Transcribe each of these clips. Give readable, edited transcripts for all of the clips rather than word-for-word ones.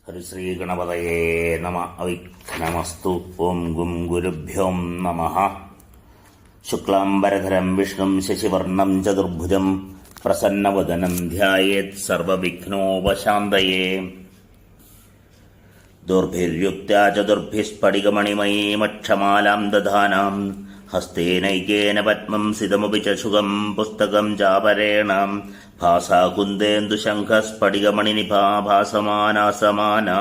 ഹരിശ്രീഗണപതയേ നമ. അവിഘ്നമസ്തു. ഓം ഗും ഗുരുഭ്യോ നമഃ. ശുക്ലാംബരധരം വിഷ്ണും ശശിവർണം ചതുർഭുജം പ്രസന്നവദനം ധ്യായേത് സർവവിഘ്നോപശാന്തയേ. ദുർഭിര്യുക്ത്യാ ചതുർഭിസ്ഫടികമണിമയീമക്ഷമാലാം ദധാനാം ഹസ്തേനൈകേന പദ്മം സിതമപി ചുകം പുസ്തകം ചാപരേണ ഭാസാകുന്ദേന്ദുശംഖസ്ഫടികമണിനിഭാ ഭാസമാനാസമാനാ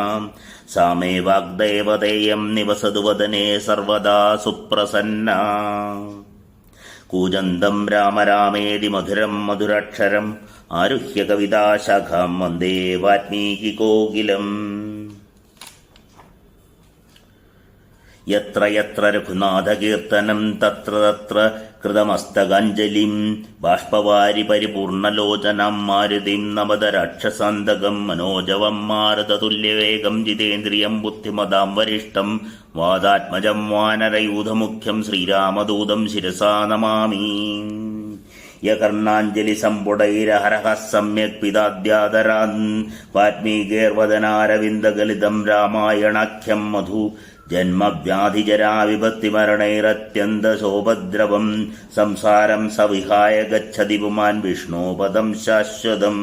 സാ മേ വാഗ്ദേവതേയം നിവസതു വദനെ സർവദാ സുപ്രസന്നാ. കൂജന്തം രാമ രാമേതി മധുരം മധുരാക്ഷരം ആരുഹ്യ കവിതാശാഖാം വന്ദേ വാൽമീകികോകിലം. യത്ര യത്ര രഘുനാഥകീർത്തനം തത്ര തത്ര കൃതമസ്തകാഞ്ജലിം ബാഷ്പവാരി പരിപൂർണലോചനം മാരുതിം നമത രാക്ഷസാന്തകം മനോജവം മാരുതതുല്യവേഗം ജിതേന്ദ്രിയം ബുദ്ധിമതാം വരിഷ്ഠം വാദാത്മജം വാനരയൂഥമുഖ്യം ശ്രീരാമദൂതം ശിരസാ നമാമി. യകർണാഞ്ജലി സമ്പുടൈരഹരഃ സമ്യക് പിതാദ്യാദരാൻ വാൽമീകേർവദനാരവിന്ദഗലിതം രാമായണാഖ്യം മധു ജന്മവ്യാധിജരാവിപത്തിമരണൈരത്യന്തശോപദ്രവം സംസാരം സവിഹായ ഗച്ഛതി പുമാൻ വിഷ്ണോപദം ശാശ്വതം.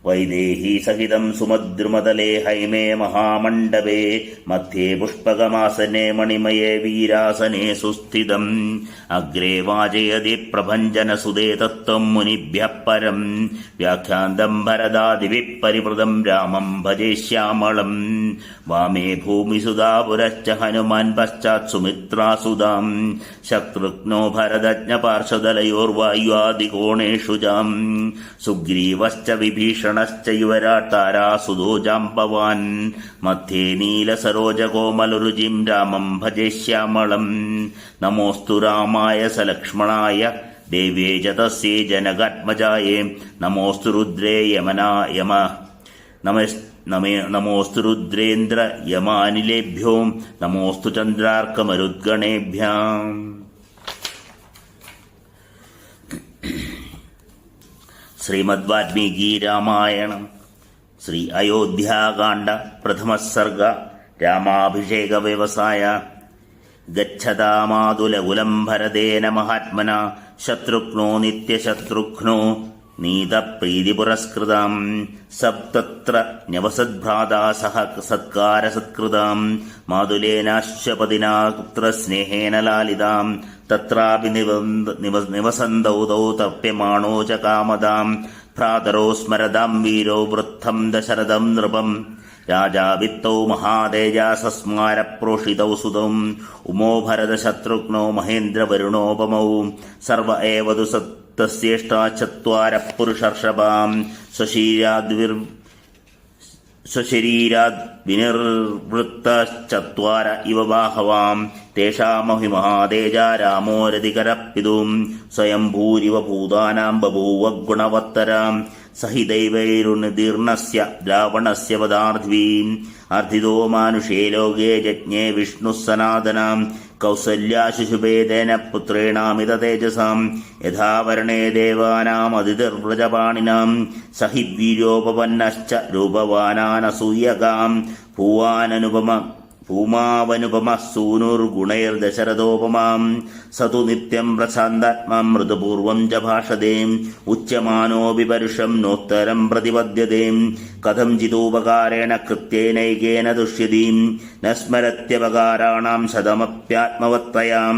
വൈദേഹി സഹിതം സുമദ്രുമതലേ ഹൈമേ മഹാമണ്ഡപേ മധ്യേ പുഷ്പകമാസനെ മണിമയേ വീരാസനെ സുസ്ഥിതം. അഗ്രേ വാചയതി പ്രഭഞ്ജനസുതേ തത്വം മുനിഭ്യഃ പരം വ്യാഖ്യാന്തം ഭരതാദിഭിഃ പരിവൃതം രാമം ഭജേ ശ്യാമളം. വാമേ ഭൂമിസുതാ പുരശ്ച ഹനുമാൻ പശ്ചാത് സുമിത്രാസുതാം ശത്രുഘ്നോ ഭരതജ്ഞപാർശ്വദലയോർവായുവാദികോണേഷു ജാം. സുഗ്രീവശ്ച വിഭീഷണശ്ച യുവരാട് താരാസുതോ ജാംബവാൻ മധ്യേ നീലസരോജകോമലരുചിം രാമം ഭജേ ശ്യാമളം. നമോസ്തു രാമായ സലക്ഷ്മണായ ദേവ്യേ ച തസ്യൈ ജനകാത്മജായേ നമോസ്തു രുദ്രേ നമോസ്തു രുദ്രേന്ദ്ര യമാനിലേഭ്യോ നമോസ്തു ചന്ദ്രാർക്കമരുദ്ഗണേഭ്യാം. ശ്രീമദ് വാൽമീകി രാമായണം ശ്രീ അയോധ്യാകാണ്ഡ പ്രഥമ സർഗ രാമാഭിഷേക വ്യവസായ. ഗച്ഛതാമാതുലകുലം ഭരതേന മഹാത്മന ശത്രുഘ്നോ നിത്യശത്രുഘ്നോ നീതപ്രീതിപുരസ്കൃതാം സപ്തത്ര ന്യവസദ്ഭ്രാതാ സഹ സത്കാരസത്കൃതാം മാതുലേനാശ്വപതിനാ പുത്രസ്നേഹേന ലാലിതാം. തത്രാപി നിവസന്തൗ തൗ തപ്യമാണോ ച കാമദാം ഭ്രാതരോ സ്മരതാം വീരോ വൃദ്ധം ദശരഥം നൃപം. രാജാവിത്തൗ മഹാതേജാസസ്മാര പ്രോഷിതൗ സുതൗ ഉമോ ഭരതശത്രുഘ്നോ മഹേന്ദ്രവരുണോപമൗ. സർവ ഏവ തു സപ്തസ്യേഷ്ടാ ചത്വാര പുരുഷർഷഭാം സ്വശരീരാദ് വിനിർവൃത്തശ്ചത്വാര ഇവ ബാഹവാം. തേഷാമഹി മഹാതേജാ രാമോ രതികരഃ സ്വയംഭൂരിവ ഭൂതാനാം ബഭൂവ ഗുണവത്തരാം. സഹിതൈവൈരുനിദീർണസ്യ രാവണസ്യ വധാർദ്ധ്വീം അർദ്ധിതോ മാനുഷേ ലോകേ ജജ്ഞേ വിഷ്ണുഃ സനാതനാം. കൗസല്യാശിശുഭേദേന പുത്രേണാമിത തേജസാം യഥാ വർണേ ദേവാനാമതിഥിർവ്രജപാണിനാം. സഹിദ്വീര്യോപപന്നശ്ച രൂപവാനാനസൂയകാം ഭൂമാവനുപമഃ സൂനുർഗുണൈർദശരഥോപമാം. സതു നിത്യം പ്രശാന്താത്മാ മൃദുപൂർവം ച ഭാഷതേ ഉച്യമാനോപി പരുഷം നോത്തരം പ്രതിപദ്യതേ. കഥം ചിതോപകാരേണ കൃത്യേനൈകേന ദുഷ്യതീം ന സ്മരത്യപകാരാണാം ശതമപ്യാത്മവത്തയാം.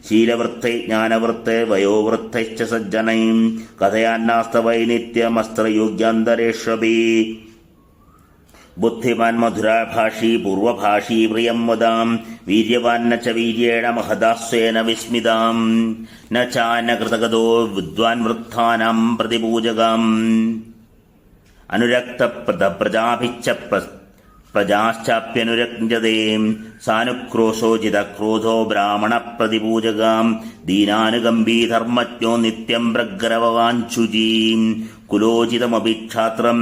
ശീലവൃത്തൈ ജ്ഞാനവൃത്തൈ വയോവൃത്തൈശ്ച സജ്ജനൈ കഥയാന്നാസ്തവൈ നിത്യമസ്ത്രയോഗ്യാന്തരേഷ്വപി. ബുദ്ധിമാൻ മധുരാഭാഷീ പൂർവഭാഷീ പ്രിയം വദാം വീര്യവാൻ ന ച വീര്യേണ മഹദാസ്വേന വിസ്മിതാം. ന ചാനകൃതഗതോ വിദ്വാൻ വൃദ്ധാനാം പ്രതിപൂജകാം. അനുരക്തപ്രജാഭിശ്ച പ്രജാശ്ചാപ്യനുരഞ്ജതേ സാനുക്രോശോചിതക്രോധോ ബ്രാഹ്മണ പ്രതിപൂജകാം. ദീനാനുകമ്പീ ധർമ്മജ്ഞോ നിത്യം പ്രഗ്രവവാഞ്ചുജീം കുലോചിതമഭിക്ഷാത്രം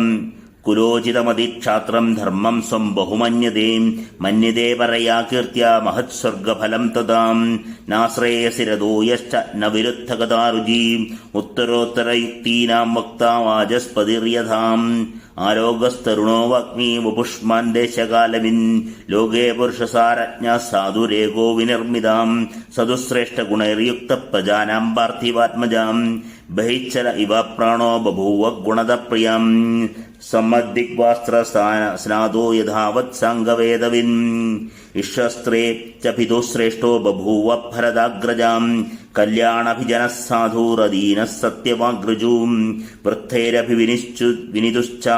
കുലോചിതമതിക്ഷാത്രം ധർമ്മം സ്വം ബഹുമന്യതേ മന്യതേ പരയാ കീർത്തിയ മഹത്സ്വർഗഫലം തദാം നാശ്രേയസി രഥോ യശ്ച ന വിരുദ്ധഗതാരുചി ഉത്തരോത്തരയുക്തീനാം വക്താ വാചസ്പതിര്യഥാം ആരോഗസ്തരുണോ വഗ്നി വപുഷ്മാൻ ദേശകാലവിൻ ലോകേ പുരുഷസാരജ്ഞ സാധുരേകോ വിനിർമ്മിതാം സദുശ്രേഷ്ഠഗുണൈർയുക്ത പ്രജാനാം പാർത്ഥിവാത്മജാം ബഹിച്ചല ഇവ പ്രാണോ ബഭൂവ ഗുണദപ്രിയം സമ്മദ്ദിഗ്വാസ്ത്ര സ്നാതോ യഥാവത് സാംഗവേദവിൻ ഇഷ്ടസ്ത്രേ ച പിതുശ്രേഷ്ഠോ ബഭൂവ ഭരതാഗ്രജാം കല്യാണഭിജനഃ സാധുരദീനഃ സത്യവാഗ്രജൂം വൃദ്ധൈരഭിവിനിതുശ്ച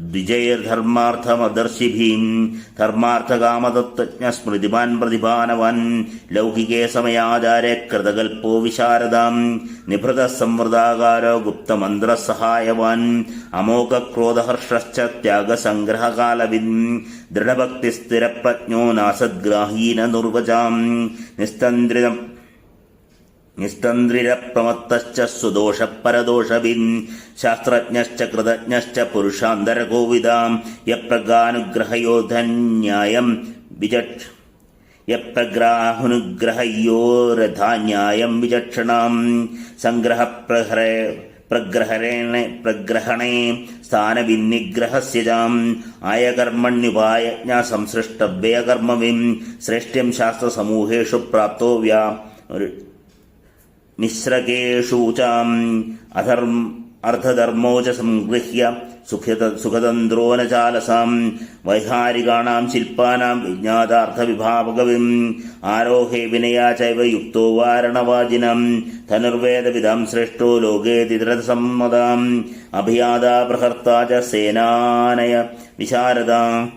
ദ്വിജൈർധർമാർത്ഥമദർശിഭിം ധർമാർത്ഥകാമതത്വജ്ഞ സ്മൃതിമാൻ പ്രതിഭാനവാൻ ലൗകികേ സമയാചാര്യ കൃതകൽപ്പോ വിശാരദാം നിഭൃത സംവൃതാകാരോ ഗുപ്തമന്ത്രസഹായവാൻ അമോഘക്രോധഹർഷശ്ച ത്യാഗസംഗ്രഹകാലവിൻ ദൃഢഭക്തിസ്ഥിരപ്രജ്ഞോ നാസദ്ഗ്രാഹീന നിർവചാം നിസ്തന്ദ്രിരപ്രമത്തശ്ച സുദോഷപരദോഷവിൻ ശാസ്ത്രജ്ഞശ്ച കൃതജ്ഞശ്ച പുരുഷാന്തരകോവിദാം യപ്രഗ്രാഹുനുഗ്രഹയോധന്യായം വിചക്ഷണാം പ്രഗ്രഹണേ സ്ഥാനവിന്നിഗ്രഹസ്യജാം ആയകർമ്മണ്യുപായജ്ഞ സംസൃഷ്ടവ്യയകർമ്മവിം ശ്രേഷ്ഠ്യം ശാസ്ത്രസമൂഹേഷു പ്രാപ്തോ നിസ്രകേഷു ചാം അർദ്ധധർമ്മോ ച സംഗൃഹ്യ സുഖതന്ത്രോ ന ചാലസാം വൈഹാരികാണാം ശില്പാനാം വിജ്ഞാതാർത്ഥവിഭാവകവിം ആരോഹേ വിനയാ ചൈവ യുക്തോ വാരണവാജിനം ധനുർവേദവിദാം ശ്രേഷ്ഠോ ലോകേ തിദ്രഥസമ്മതാം അഭിയാദാ പ്രഹർത്താ ച സേനാനയ വിശാരദാ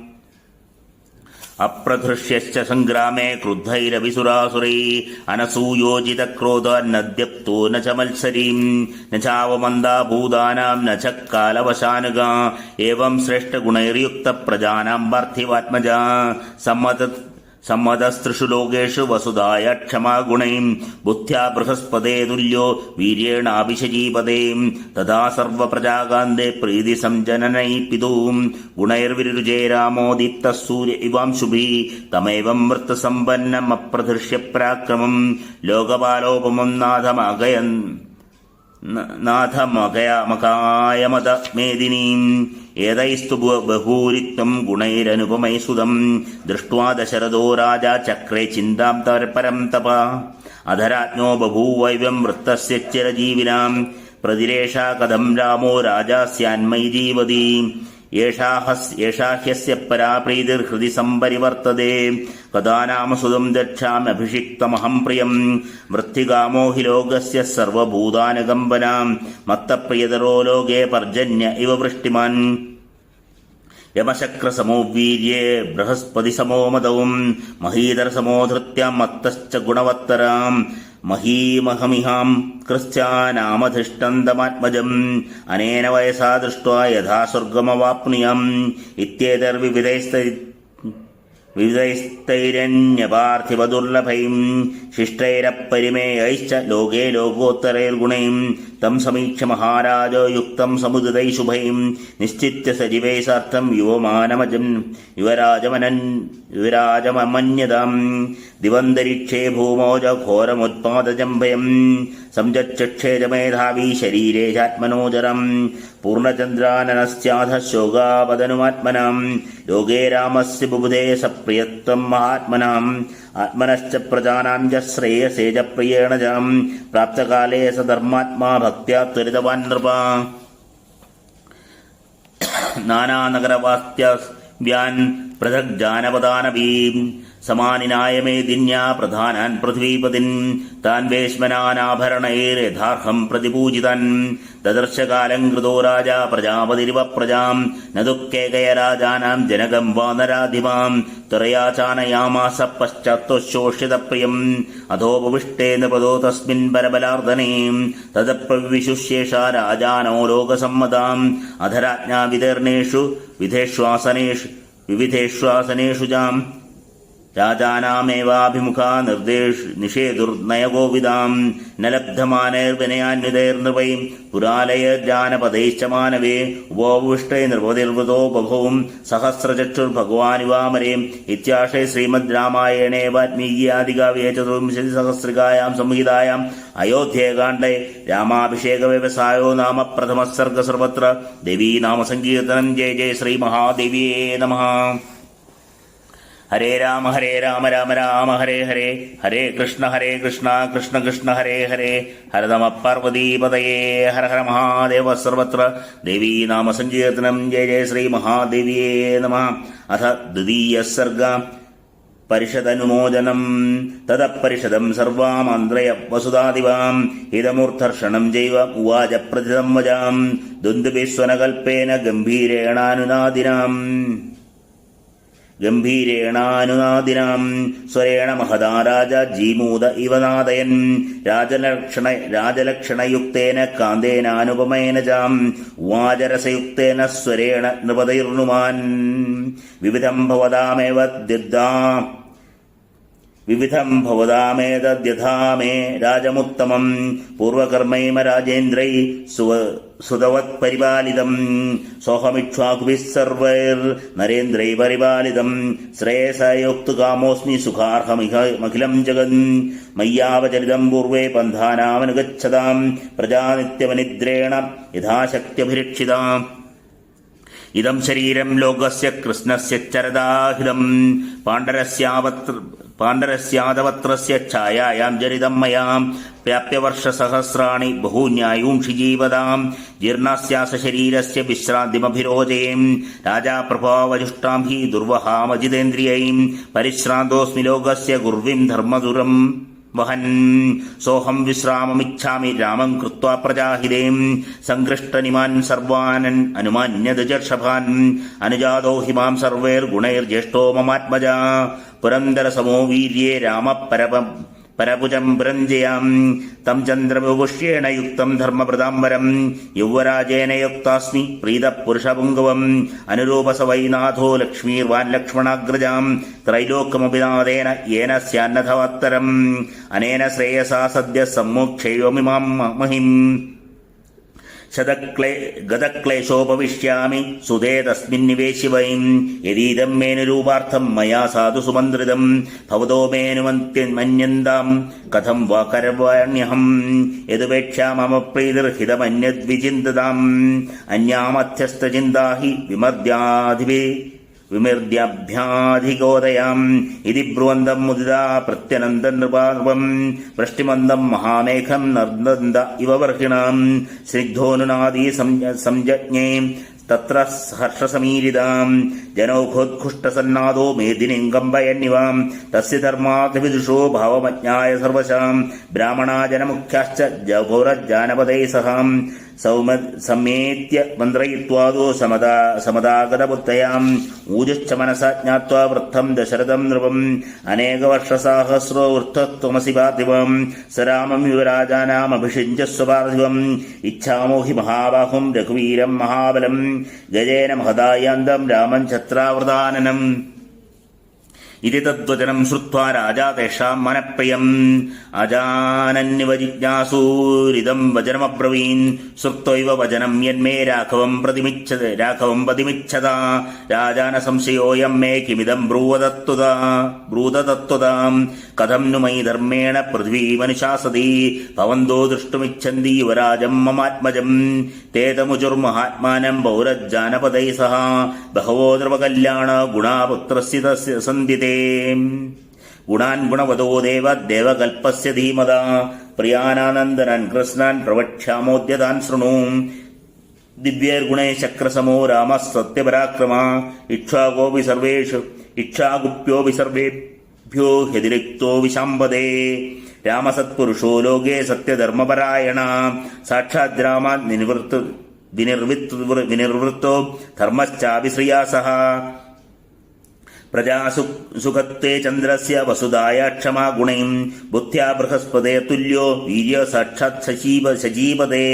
അപ്രധൃഷ്യശ്ച സംഗ്രാമേ ക്രുദ്ധൈരവിസുരാസുരൈः അനസൂയോജിതക്രോധാന്നദ്യപ്തോ ന ച മത്സരീം ന ചാവമന്ദാ ഭൂതാനാം ന ച കാലവശാനുഗാ ഏവം ശ്രേഷ്ഠഗുണൈർയുക്ത പ്രജാനാം പാർത്ഥിവാത്മജാ സമ്മതസ്ത്രിഷു ലോകേഷു വസുധായ ക്ഷമാഗുണൈം ബുദ്ധ്യാ ബൃഹസ്പതേ തുല്യോ വീര്യേണാഭിഷജീപതേ തഥാ സർവപ്രജാകാന്തേ പ്രീതി സംജനനൈ പിതൂം ഗുണൈർവിരുജേ രാമോ ദീപ്തഃ സൂര്യ ഇവാംശുഭിः തമേവം വൃത്തസമ്പന്നം അപ്രധൃഷ്യ പരാക്രമം ലോകപാലോപമം നാഥമകായമതമേദിനീം ഏതൈസ്തു ബഹൂരിത്വം ഗുണൈരനുപമൈസുതം ദൃഷ്ട്വാ ദശരഥോ രാജാ ചക്രേ ചിന്താം പരം തപ അധരാജ്ഞോ ബഭൂവൈവം വൃത്തസ്യ ചിരജീവിനാം പ്രതിരേഷാ കഥം രാമോ രാജാ സ്യാന്മയി ജീവതി യേഷാ ഹ്യസ്യ പരാ പ്രീതിർഹൃദി സംപരിവർത്തതേ കഥാ നാമ സുതം ദക്ഷാമ്യഭിഷിക്തമഹം പ്രിയം വൃത്തികാമോ ഹി ലോകസ്യ സർവഭൂതാനുകമ്പനാം മത്തപ്രിയതരോ ലോകേ പർജന്യ ഇവ വൃഷ്ടിമാൻ യമശക്രസമോ വീര്യേ ബൃഹസ്പതിസമോ മതവും മഹീധരസമോ ധൃത്യാം മത്തശ്ച ഗുണവത്തരാം മഹീമഹമിഹാം ക്രിസ്ത്യാനാമധിഷ്ഠന്തമാത്മജം അനേന വയസാ ദൃഷ്ട്വാ യഥാ സ്വർഗമവാപ്നുയാം വിവിധൈസ്തൈരന്യപാർത്ഥിവദുർലഭൈം ശിഷ്ടൈരപ്പരിമേയൈശ്ച ലോകേ ലോകോത്തരൈർഗുണൈം തം സമീക്ഷ്യ മഹാരാജോ യുക്തം സമുദിതൈ ശുഭൈം നിശ്ചിത്യ സജീവൈ സാർത്ഥം യുവരാജമമന്യതാം ദിവന്തരിക്ഷേ ഭൂമോ ച ഘോരമുത്പാദജംഭയം സംജക്ഷേ മേധാവി ശരീരേ ചാത്മനോജരം പൂർണ്ണചന്ദ്രാനനസ്യാധ ശോകാപദനുമാത്മനാം ലോകേ രാമസ്യ ബുബുധേ സപ്രിയത്വം മഹാത്മനാം ആത്മനശ്ച പ്രജാനാം ച ശ്രേയസേ ച പ്രിയേണ ച പ്രാപ്തകാലേ സധർമാത്മാ ഭക്ത്യാ ത്വരിതവാൻ നൃപ നാനാനഗരവാസ്ത്യവ്യാൻ പൃഥക് ജാനപദാനവീം സമാനിനായ മേദിന്യാ പ്രധാനാൻ പൃഥ്വീപതിൻ താൻ വേശ്മനാനാഭരണൈര്യഥാർഹം പ്രതിപൂജിതൻ ദദർശകാലം കൃതോ രാജാ പ്രജാപതിരിവ പ്രജാം ന ദുഃഖേകയ രാജാനാം ജനകം വാനരാധിമാം ത്വരയാ ചാനയാമാസ പശ്ചാത്തോശോഷിതപ്രിയം അധോപവിഷ്ടേ നൃപദോ തസ്മിൻ പരബലാർദ്ദനേ തദപ്രവിശുശേഷ രാജാനോ ലോകസമ്മതാം അധരാജ്ഞാ വിതീർണേഷു വിവിധേഷ്വാസനേഷു ചാം രാജാനാമേവാഭിമുഖാ നിഷേതുർനയഗോവിതാം ന ലബ്ധമാനൈർവിനയാന്വിതൈർനൃപൈ പുരാലയജാനപദൈശ്ച മാനവേ ഉപോവിഷ്ടൈ നൃപതിർവൃതോ ബഭൂം സഹസ്രചക്ഷുർഭഗവാനിവാമരേ ഇത്യാശേ ശ്രീമദ് രാമായണേ വാൽമീകിയാദികാവ്യേ ചതുർവിംശതിസഹസ്രികായാം സംഹിതായാം അയോധ്യേകാണ്ഡേ രാമാഭിഷേക വ്യവസായോ നാമ പ്രഥമ സർഗ സർവത്ര ദേവീ നാമസങ്കീർത്തനം. ജയ ജയ ശ്രീ മഹാദേവിയേ നമഃ. ഹരേ രാമ രാമ രാമ ഹരേ ഹരേ, ഹരേ കൃഷ്ണ കൃഷ്ണ കൃഷ്ണ ഹരേ ഹരേ, ഹര നമ പാർവതീപതയേ, ഹര ഹര മഹാദേവ സർവത്ര ദേവീ നാമസങ്കീർത്തനം. ജയ ജയ ശ്രീ മഹാദേവിയേ നമഃ. അഥ ദ്വിതീയ സർഗ പരിഷദനുമോദനം. തദപരിഷദം സർവാമാന്ത്രയ വസുധാദിവാം ഇതമൂർധർഷണം ജൈവ ഉവാച പ്രതിതം വജാം ദുന്ദുഭിസ്വനകൽപ്പേന ഗംഭീരേണാനുനാദിനാം സ്വരേണ മഹദാ രാജ ജീമൂത ഇവ നാദയൻ രാജലക്ഷണയുക്തേന കാന്തേനാനുപമേന ചാം ഉവാചരസയുക്തേന സ്വരേണ നൃപതൈർനുമാൻ വിവിധം ഭവതാമേതദ്യഥാമേ രാജമുത്തമം പൂർവകർമ്മൈമ രാജേന്ദ്രൈ സുതവത് പരിപാലിതം സോഹമിക്ഷ്വാകുഭിः സർവൈർനരേന്ദ്രൈ പരിപാലിതം ശ്രേയസയോക്തുകാമോസ്മി സുഖാർഹമഖിലം ജഗൻ മയ്യാവചരിതം പൂർവേ പന്ഥാനാമനുഗച്ഛതാം പ്രജാ നിത്യമനിദ്രേണ യഥാശക്ത്യഭിരക്ഷിതാം. ഇദം ശരീരം ലോകസ്യ കൃഷ്ണസ്യ ചരദാഹിതം പാണ്ഡരസ്യാദവത്രസ്യ ഛായായാം ജനിതം മയാം പ്രാപ്യവർഷസഹസ്രാണി ബഹൂന്യായൂംഷി ജീവതാം ജീർണസ്യാസ ശരീരസ്യ വിശ്രാന്തിമഭിരോചേം രാജാ പ്രഭാവജുഷ്ടാം ഹി ദുർവഹാമജിതേന്ദ്രിയൈം പരിശ്രാന്തോസ്മി ലോകസ്യ ഗുർവിം ധർമ്മദുരം വഹൻ സോഹം വിശ്രാമമിച്ഛാമി രാമം കൃത്വാ പ്രജാഹിതേം സംഘൃഷ്ടനിമാൻ സർവാനൻ അനുമാന്യദജർഷഭാൻ അനുജാതോ ഹിമാം സർവൈർഗുണൈർജ്യേഷ്ഠോ മമാത്മജാ പുരന്ദരസമോ വീര്യെ രാമ പരപുജം പുരഞ്ജയാം തം ചന്ദ്രവിപുഷ്യേണ യുക്തം ധർമ്മപ്രദാംബരം യൗവരാജേന യുക്താസ്മി പ്രീതപുരുഷപുംഗവം അനുരൂപസ വൈനാഥോ ലക്ഷ്മീർവാൻ ലക്ഷ്മണാഗ്രജാം ത്രൈലോക്യമഭിനാദേന യേന സ്യാന്നഥവത്തരം അനേന ശ്രേയസാ സദ്യ സമ്മോക്ഷയോമിമാം മഹിം ഗതക്ലേശോപവിഷ്യാമി സുധേ തസ്മിന്നിവേശി വൈം യദീദം മേനുരൂപാർത്ഥം മയാ സാധു സുമന്ത്രിതം ഭവതോ മേനുമന്യന്താം കഥം വാ കരവാണ്യഹം യദുപേക്ഷാ മമ പ്രീതിർഹിതമന്യദ്വിചിന്തതാം അന്യാമധ്യസ്ഥചിന്താ ഹി വിമർദ്യാഭ്യാധികോദയാം ഇതി ബ്രുവന്തം മുദിതാ പ്രത്യനന്ദ നൃപാനൃപം വൃഷ്ടിമന്ദം മഹാമേഘം നർദന്ത ഇവ വർഹിണാം സ്നിഗ്ധോനുനാദീ സംജജ്ഞേ തത്ര ഹർഷസമീരിതാം ജനൗഘോത്കൃഷ്ടസന്നാദോ മേദിനിങ്കമ്പയന്നിവാം തസ്യ ധർമാധിവിദുഷോ ഭാവമജ്ഞായ സർവശാം ബ്രാഹ്മണാ ജനമുഖ്യാശ്ച ജഘോരജാനപദൈ സഹാം സമ്മേത്യ മന്ത്രയിത്വാദോ സമദാഗതബുദ്ധയാം ഊജശ്ച മനസാ ജ്ഞാത്വാ വൃദ്ധം ദശരഥം നൃപം അനേകവർഷസാഹസ്രോ വൃദ്ധത്വമസി പാർത്ഥിവം സരാമം യുവരാജാനാമഭിഷിഞ്ജസ്വ പാർത്ഥിവം ഇച്ഛാമോ ഹി മഹാബാഹും രഘുവീരം മഹാബലം ഗജേന മഹദായാന്തം രാമം ഛത്രാവൃതാനനം. ഇതി തദ്വചനം ശ്രുത്വാ രാജാ തേഷാം മനഃപ്രിയം അജാനന്യവ ജിജ്ഞാസൂരിതം വചനമബ്രവീൻ ശ്രുത്വൈവ വചനം യന്മേ രാഘവം പതിമിച്ഛതാ രാജാന സംശയോയം മേ കിമിദം ബ്രൂതതത്വതാം കഥം नु മയി ധർമ്മേണ പൃഥ്വീമനുശാസതി ഭവന്തോ ദൃഷ്ടുമിച്ഛന്തി യുവരാജം മമാത്മജം തേതമുചുർമഹാത്മാനം പൗരജാനപദൈ സഹ ബഹവോ നൃപകല്യാണ ഗുണാപുത്രസ്യ സന്ധിതേ ഗുണാൻ ഗുണവതോ ദേവകൽപ്പസ്യ ധീമതാ പ്രിയാനാനന്ദനാൻ കൃഷ്ണാൻ പ്രവക്ഷ്യാമോദ്യതാൻ ശൃണു ദിവ്യൈർഗുണൈ ചക്രസമോ രാമഃ സത്യപരാക്രമഃ ഇക്ഷ്വാകുപ്യോപി സർവേഭ്യോ ഹ്യതിരിക്തോ വിശാംബദേ രാമസത്പുരുഷോ ലോകേ സത്യധർമ്മപരായണ സാക്ഷാത് രാമാത് വിനിർവൃത്തോ ധർമ്മശ്ചാഭിശ്രിയാ സഹ പ്രജാസുഖത്തെ ചന്ദ്രസ്യ വസുധായ ക്ഷമാ ഗുണൈം ബുദ്ധ്യാ ബൃഹസ്പതേ തുല്യോ വീര്യ സാക്ഷാത് സജീവതേ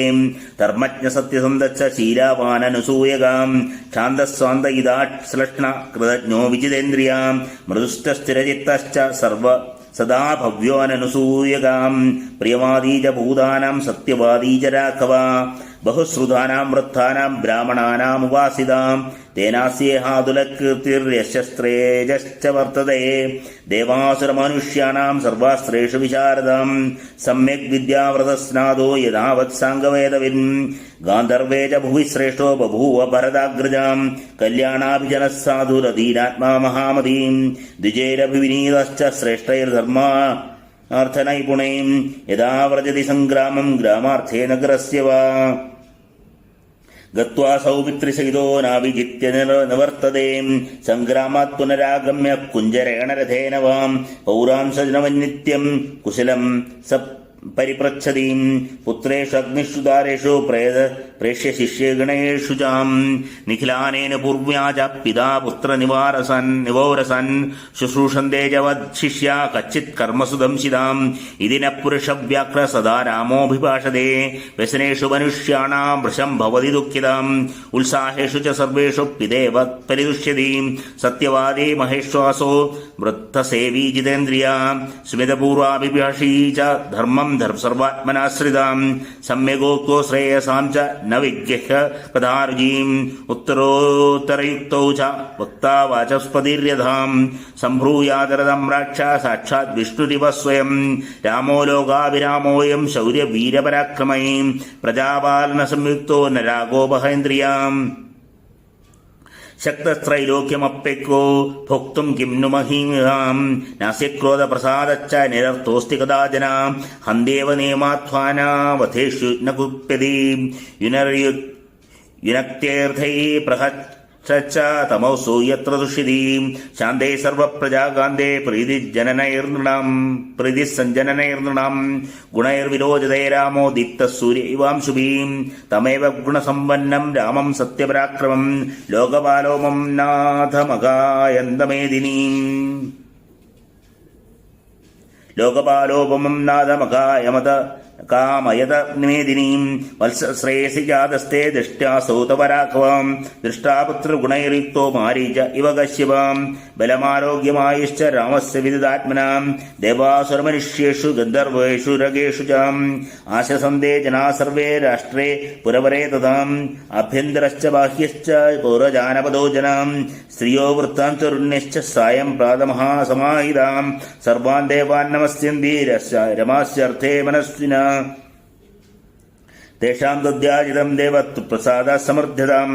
ധർമ്മജ്ഞ സത്യസന്ധ ശീലാവാനനുസൂയകാം ശാന്തസ്വാന്ത ഇതാശ്ലഷ്ണ കൃതജ്ഞോ വിജിതേന്ദ്രിയാം മൃദുഷ്ടസ്ഥിരചിത്തശ്ച സദാ ഭവ്യോനനുസൂയകാം പ്രിയവാദീ ച ഭൂതാനാം സത്യവാദീ ച രാഘവ ബഹുശ്രുതാനാം വൃദ്ധാനാം ബ്രാഹ്മണാനാമുപാസിതാം തേനാസ്യേഹാതുലകീർത്തിർയശസ്ത്രേജശ്ച വർത്തതേ ദേവാസുരമനുഷ്യാണാം സർവാസ്ത്രേഷു വിശാരദാം സമ്യക് വിദ്യാവ്രതസ്നാദോ യഥാവത് സാംഗവേദവിൻ ഗാന്ധർവേ ച ഭുവി ശ്രേഷ്ഠോ ബഭൂവ ഭരതാഗ്രജാം കല്യാണാഭിജനഃ സാധുരധീരാത്മാ മഹാമതീം ദ്വിജൈരഭിവിനീതശ്ച ശ്രേഷ്ഠൈർധർമാ അർത്ഥനൈപുണൈം യഥാ വ്രജതി സംഗ്രാമം ഗ്രാമാർത്ഥേ നഗരസ്യ വാ ഗത്വാ സൗമിത്രിസഹിതോ നാവിജിത്യ നിവർത്തതേ സംഗ്രാമാത് പുനരാഗമ്യ കുഞ്ചരേണ രഥേന വാം പൗരാംസജനവന്നിത്യം കുശലം പരിപ്രച്ഛതീം പുത്രേഷു അഗ്നിഷു ദാരേഷു പ്രേഷ്യ ശിഷ്യഗണേഷു ചാം നിഖിലാനേന പൂർവ്യാച പിതാ പുത്രനിവോരസൻ ശുശ്രൂഷന്തേ ജവശിഷ്യ കച്ചിത് കർമ്മസു ദംശിതാം ഇതിന പുരുഷവ്യാഘ്ര സദാ രാമോഭിഭാഷതേ വ്യസനേഷു മനുഷ്യാണാം വൃശം ഭവതി ദുഃഖിതാം ഉത്സാഹേഷു ച സർവേഷു പിതേവ പരിദുഷ്യതി സത്യവാദേ മഹേശ്വാസോ വൃദ്ധസേവീ ജിതേന്ദ്രിയാ സ്മിതപൂർവാഭിഭാഷീ ച ധർമ്മം സർവാത്മനാശ്രിതാം സമ്യഗോക്തോ ശ്രേയസാം ച ന വിഗ്രഹ്യ കഥാരുചീം ഉത്തരോത്തരയുക്തൗ ച വക്താ വാചസ്പതിര്യഥാം സംഭ്രൂയാദരതം രാക്ഷ സാക്ഷാത് വിഷ്ണുരിവ സ്വയം രാമോ ലോകാഭിരാമോയം ശൗര്യവീരപരാക്രമൈ പ്രജാപാലന സംയുക്തോ നരാഗോപഹേന്ദ്രിയാം ശക്തസ്ത്രൈലോക്യമപ്യക്കോ ഭോക്തും കിം नु മഹീമിഹാം നാസ്യക്രോധപ്രസാദശ്ച നിരർത്ഥോസ്തി കഥാചന ഹന്ദേവ നിയമാധ്വാനാവധേഷു ന കുപ്യതി യുനക്തേർത്ഥൈ തമോസു യത്ര ദുഷിതി ശാന്തേ സർവപ്രജാകാന്തേ പ്രീതിസഞ്ജനനൈർനൃണാം ഗുണൈർവിരോചതേ രാമോ ദീപ്തസൂര്യ ഇവാംശുഭീം തമേവ ഗുണസമ്പന്നം രാമം സത്യപരാക്രമം ലോകപാലോമം നാഥമകായന്തമേദിനീം ലോകപാലോപമം നാഥമകായമത കാമയത നിമേദിനീം വത്സശ്രേയസി ജാതസ്തേ ദൃഷ്ട്യാസൗതപരാഘവാം ദൃഷ്ടാപുത്രഗുണൈർയുക്തോ മാരീച ഇവ കശ്യപാം ബലമാരോഗ്യമായുശ്ച രാമസ്യ വിദിതാത്മനാം ദേവാസുരമനുഷ്യേഷു ഗന്ധർവേഷു രഗേഷു ചാം ആശസന്തേ ജനാ സർവേ രാഷ്ട്രേ പുരവരേ തഥാം ആഭ്യന്തരശ്ച ബാഹ്യശ്ച പൗരജാനപദോ ജനാം സ്ത്രിയോ വൃത്താന്തരുണ്യശ്ച സായം പ്രാതമഹാസമാഹിതാം സർവാൻ ദേവാൻ നമസ്യന്തി രമാസ്യർത്ഥേ മനസ്വിന തേഷാം ദദ്യാജിതം ദേവത്വ പ്രസാദ സമർത്ഥ്യതാം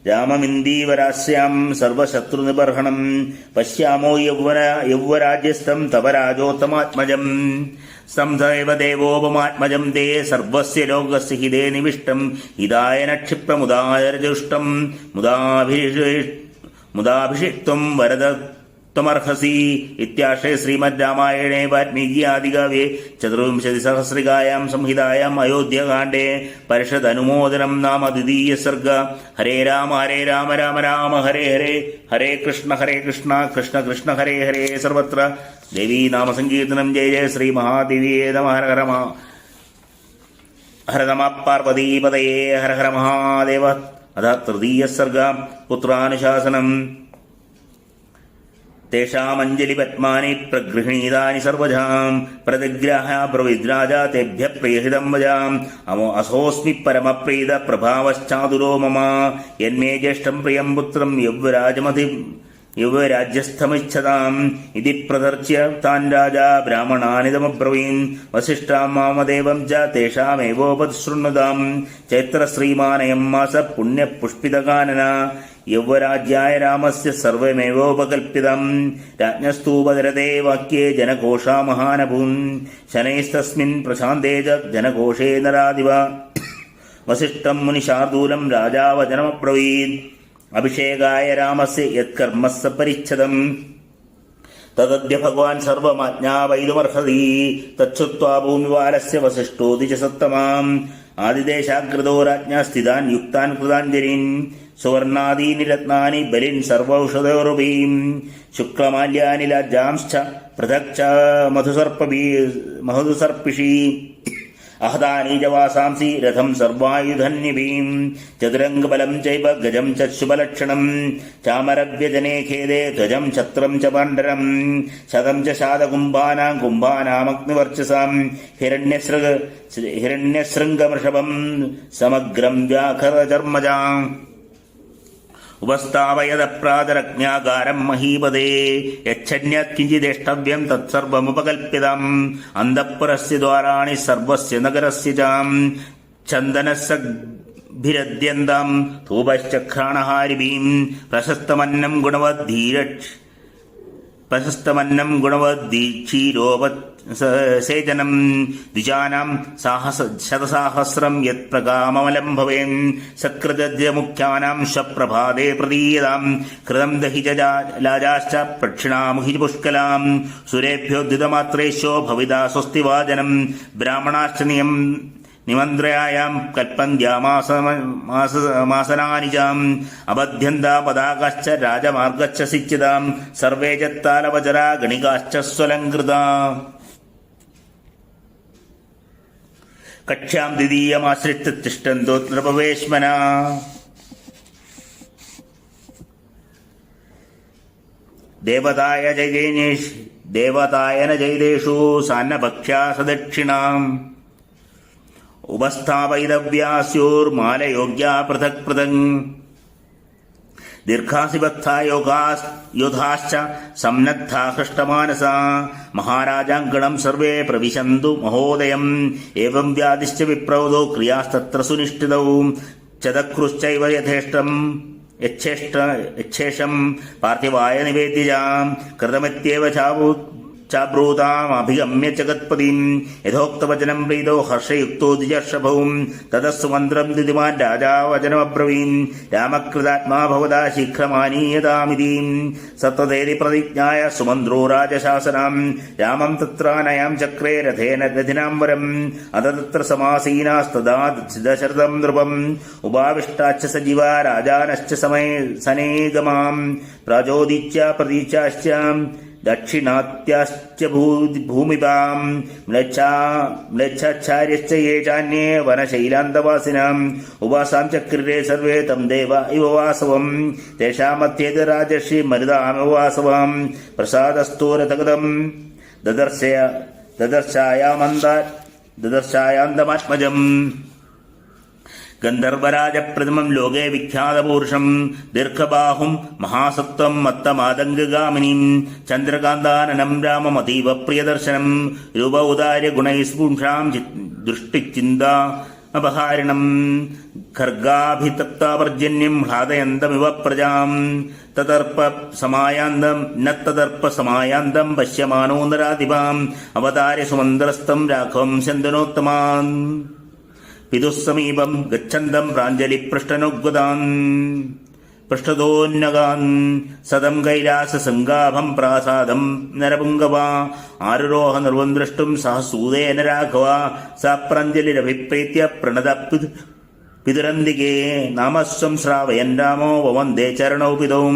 രാമമിന്ദീവരാസ്യാം സർവശത്രുനിബർഹണം പശ്യാമോ യൗവരാജ്യസ്ഥം തവ രാജോത്തമാത്മജം സംസൈവ ദേവോപമാത്മജം തേ സർവസ്യ ലോകസ്യ ഹിതേ നിവിഷ്ടം ഹിതായന ക്ഷിപ്രമുദാരജുഷ്ടം മുദാഭിഷിക്തം വരദ ത്വമർഹസി ഇത്യാശേ ശ്രീമദ് രാമായണേ വാൽമീകി ആദികാവ്യേ ചതുർവിംശതിസഹസ്രികായാം സംഹിതായാം അയോധ്യകാണ്ഡേ പരിഷദനുമോദനം നാമ ദ്വിതീയ സർഗ. ഹരേ രാമ രാമ രാമ ഹരേ ഹരേ ഹരേ കൃഷ്ണ കൃഷ്ണ കൃഷ്ണ ഹരേ ഹരേ സർവത്ര ദേവീ നാമസങ്കീർത്തനം. ജയ ജയ ശ്രീ മഹാദേവിയേ നമഃ. ഹര ഹര നമഃ പാർവതീപതയേ. ഹര ഹര മഹാദേവ. അഥ തൃതീയ സർഗ. പുത്രാനുശാസനം. തേഷാമഞ്ജലി പത്മാനി പ്രഗൃഹീതാനി സർവജാം പ്രതിഗ്രാഹ ബ്രവിദ്രാജ തേഭ്യ പ്രിയഹിതം വജാം അസോസ്മി പരമപ്രീത പ്രഭാവശ്ചാതുരോ മമ യന്മേ ജ്യേഷ്ഠം പ്രിയം പുത്രം യൗവരാജ്യസ്ഥമിച്ഛതാം ഇതി പ്രദർശ്യ താൻ രാജാ ബ്രാഹ്മണാനിതമബ്രവീൻ വസിഷ്ഠാം മാമദേവം ച തേഷാമേവോപശൃണ്വതാം ചൈത്രശ്രീമാനയം മാസ പുണ്യപുഷ്പിതകാനന യൗവരാജ്യായ രാമസ്യ സർവമേവോപകൽപ്പിതം രാജ്ഞസ്തൂപദരതേ വാക്യേ ജനഘോഷാ മഹാനഭൂൻ ശനൈസ്തസ്മിൻ പ്രശാന്തേ ച ജനഘോഷേ നരാദിവ വസിഷ്ഠം മുനിശാർദൂലം രാജാ വചനമബ്രവീത് അഭിഷേകായ രാമസ്യ യത്കർമ്മ സപരിച്ഛദം തദദ്യ ഭഗവാൻ സർവമാജ്ഞാവൈതുമർഹതി തച്ഛുത്വാ ഭൂമിവാലസ്യ വസിഷ്ഠോ ദ്വിജസത്തമാം ആദിദേശാകൃതോ രാജ്ഞ സ്ഥിതാൻ യുക്താൻ കൃതാഞ്ജലിൻ സുവർണാദീനി രത്നാനി ബലിൻ സർവൌഷധോരുപീം ശുക്ലമാല്യാനി ലജ്ജാംശ്ച പൃഥക് ച മധുസർപ്പിഷീ അഹതാനി ച വാസാംസി രഥം സർവായുധന്യപീം ചതുരംഗബലം ചൈവ ഗജം ച ശുഭലക്ഷണം ചാമരവ്യജനേ ഖേദേ ധ്വജം ഛത്രം ച പാണ്ഡരം ശതം ച ശാതകുംഭാനാം കുംഭാനാമഗ്നിവർച്ചസാം ഹിരണ്യശൃംഗമൃഷഭം സമഗ്രം വ്യാഘ്രചർമ്മജാം ഉപസ്ഥാപയതപ്രാതരജ്ഞാകാരം മഹീപദേ യച്ഛന്യത് കിഞ്ചിദേഷ്ടവ്യം തത്സർവമുപകൽപ്യതാം അന്തഃപുരസ്യ ദ്വാരാണി സർവസ്യ നഗരസ്യ ചാം ചന്ദനസഭിരദ്യന്താം ധൂപശ്ചക്രാണഹാരിഭീം പ്രശസ്തമന്നം ഗുണവദ്ധീക്ഷീരോപസേചനം ദ്വിജാനാം ശതസാഹസ്രം യത് പ്രകാമമലം ഭവേൻ സത്കൃതമുഖ്യാനാം സ്വപ്രഭാതേ പ്രദീയതാം കൃതം ദഹി ലാജാശ്ച പ്രക്ഷിണാമുഹി പുഷ്കലാം സുരേഭ്യോദ്ധിതമാത്രേശോ ഭവിതാ സ്വസ്തിവാചനം ബ്രാഹ്മണാശ്ച നിമന്ത്രയായാം കൽപ്പന്ത്യാമാസനാനി ചാം അബധ്യന്താ പതാകാശ്ച രാജമാർഗശ്ച സിച്ചിതാം സർവേ ചത്താലവചരാ ഗണികാശ്ച സ്വലംകൃതാ കക്ഷ്യാം ദ്വിതീയമാശ്രിത്യ തിഷ്ഠന്തോ നൃപവേശ്മനാ ദേവതായന ജൈതേഷു സാന്നഭക്ഷ്യാ സദക്ഷിണാം ഉപസ്ഥാപയിതവ്യാസ്യോർമാലയോഗ്യാ പൃഥക് പൃഥക് ദീർഘാസിബദ്ധാ യോധാശ്ച സംനദ്ധാ ഹൃഷ്ടമാനസാ മഹാരാജാങ്കണം സർവേ പ്രവിശന്തു മഹോദയം ഏവം വ്യാധിശ്ച വിപ്രൗതോ ക്രിയാസ്തത്ര സുനിഷ്ഠിതൗ ചതക്രുശ്ചൈവ യച്ഛേഷം പാർത്ഥിവായ നിവേദ്യജാം കൃതമിത്യേവ ചാബ്രൂതാമഭിഗമ്യ ജഗത്പതിം യഥോക്തവചനം പ്രീതോ ഹർഷയുക്തോ ദ്വിജർഷഭൗ തതസ്സു മന്ത്രം ദിതിമാൻ രാജാ വചനമബ്രവീൻ രാമകൃതാത്മാ ഭവതാ ശീഘ്രമാനീയതാമിതി സത്തതേതി പ്രതിജ്ഞായ സുമന്ത്രോ രാജശാസനം രാമം തത്രാനയാം ചക്രേ രഥേന രഥിനാം വരം അത തത്ര സമാസീനാസ്തദാ ദശരഥം നൃപം ഉപാവിഷ്ടാശ്ച സജീവ രാജാനശ്ച സനേഗമാം പ്രാചോദിച്യ പ്രതീച്ചാശ്ച ദക്ഷിണാത്യാശ്ച ഭൂമിപാം മ്ലേച്ഛാചാര്യശ്ച യേ ചാന്യേ വനശൈലാന്തവാസിനാം ഉവാസാം ചക്രിരേ സർവേ തം ദേവ ഇവ വാസവം തേഷാമധ്യേത് രാജർഷി മരുതാമിവ വാസവാം പ്രസാദസ്തോരഥഗതം ദദർശായാന്തമാത്മജം ഗന്ധർവരാജപ്രതിമം ലോകേ വിഖ്യാതപൂരുഷം ദീർഘബാഹും മഹാസത്വം മത്തമാതംഗഗാമിനീം ചന്ദ്രകാന്താനനം രാമമതീവ പ്രിയദർശനം രൂപ ഉദാര്യ ഗുണൈസ്പുംഷാം ദൃഷ്ടിചിന്താ അപഹാരിണം ഖർഗാഭിതപ്താപർജന്യം ഹ്ലാദയന്തമിവ പ്രജാം തദർപ്പ സമായാന്തം പശ്യമാനോ നരാധിപാം അവതാര്യ സുമന്ത്രസ്തം രാഘവം ശന്തനോത്തമാൻ പിതുസ്സമീപം ഗച്ഛന്തം പ്രാഞ്ജലിപൃഷ്ടനോദ്ഗതാൻ സദം കൈലാസസംഗാഭം പ്രാസാദം നരപുംഗവാ ആരുരോഹ നിർവം ദ്രഷ്ടും സഹസൂദേന രാഘവ സ പ്രാഞ്ജലിരഭിപ്രീത്യ പ്രണത പിതുരന്തികേ നാമസ്വം ശ്രാവയൻ രാമോ വവന്ദേ ചരണൗ പിതൗ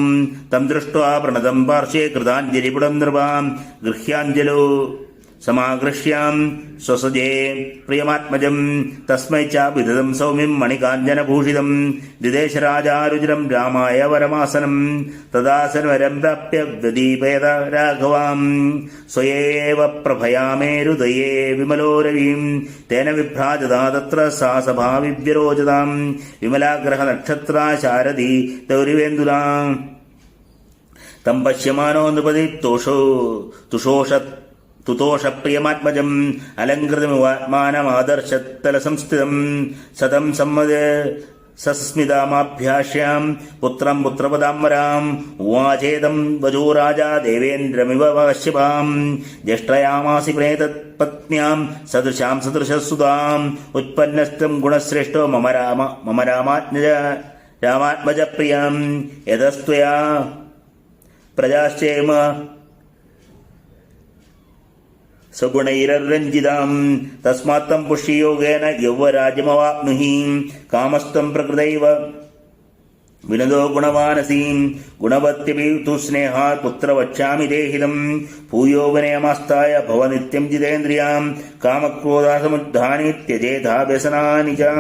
തം ദൃഷ്ട്വാ പ്രണതം പാർശ്വേ കൃതാഞ്ജലിപുടം നൃപാം ഗൃഹ്യാഞ്ജലോ സമാകൃഷ്യാം സ്വസജേ പ്രിയമാത്മജം തസ്മൈ ചാഭിദം സൗമ്യം മണികാഞ്ജനഭൂഷിതം ദിദേശരാജാരുചിരം രാമായ വരമാസനം തദാസനവരം പ്രാപ്യ വ്യദീപയത രാഘവാം സ്വയേവ പ്രഭയാമേരുദയേ വിമലോരവീം തേന വിഭ്രാജതാ തത്ര സാ സഭാ വിവ്യരോചതാം വിമലാഗ്രഹ നക്ഷത്രാ ശാരദീ ദൗരിവേന്ദുലാ തം പശ്യമാനോ നൃപതി തുതോഷ പ്രിയമാത്മജം അലങ്കൃതമാത്മാനമാദർശത്തല സംസ്ഥിതം സതം സസ്മിതാമാഭ്യാശ്യാം പുത്രം പുത്രപദാംബരാം ഉവാചേദം വജോ രാജാ ദേവേന്ദ്രമിവ കശ്യപാം ജ്യേഷ്ഠയാമാസി പ്രേതപത്ന്യാം സദൃശാം സദൃശസുതാം ഉത്പന്നസ്ഥം ഗുണശ്രേഷ്ഠോ മമ രാമാത്മജ പ്രിയാം യതസ്ത്വയാ പ്രജാശ്ചേമ സഗുണൈരഞ്ജിതാം തസ്മാത്തം പുഷ്യയോഗേന യൗവരാജ്യമവാപ്നുഹി കാമസ്ത്വം പ്രകൃതൈവ വിനദോ ഗുണവാനസീം ഗുണവത്യപി സ്നേഹാത് പുത്ര വക്ഷ്യാമി ദേഹിതം ഭൂയോ വിനയമാസ്തായ ഭവ നിത്യം ജിതേന്ദ്രിയാം കാമക്രോധാസമുദ്ധാനി ത്യജേതാ വ്യസനാനി ച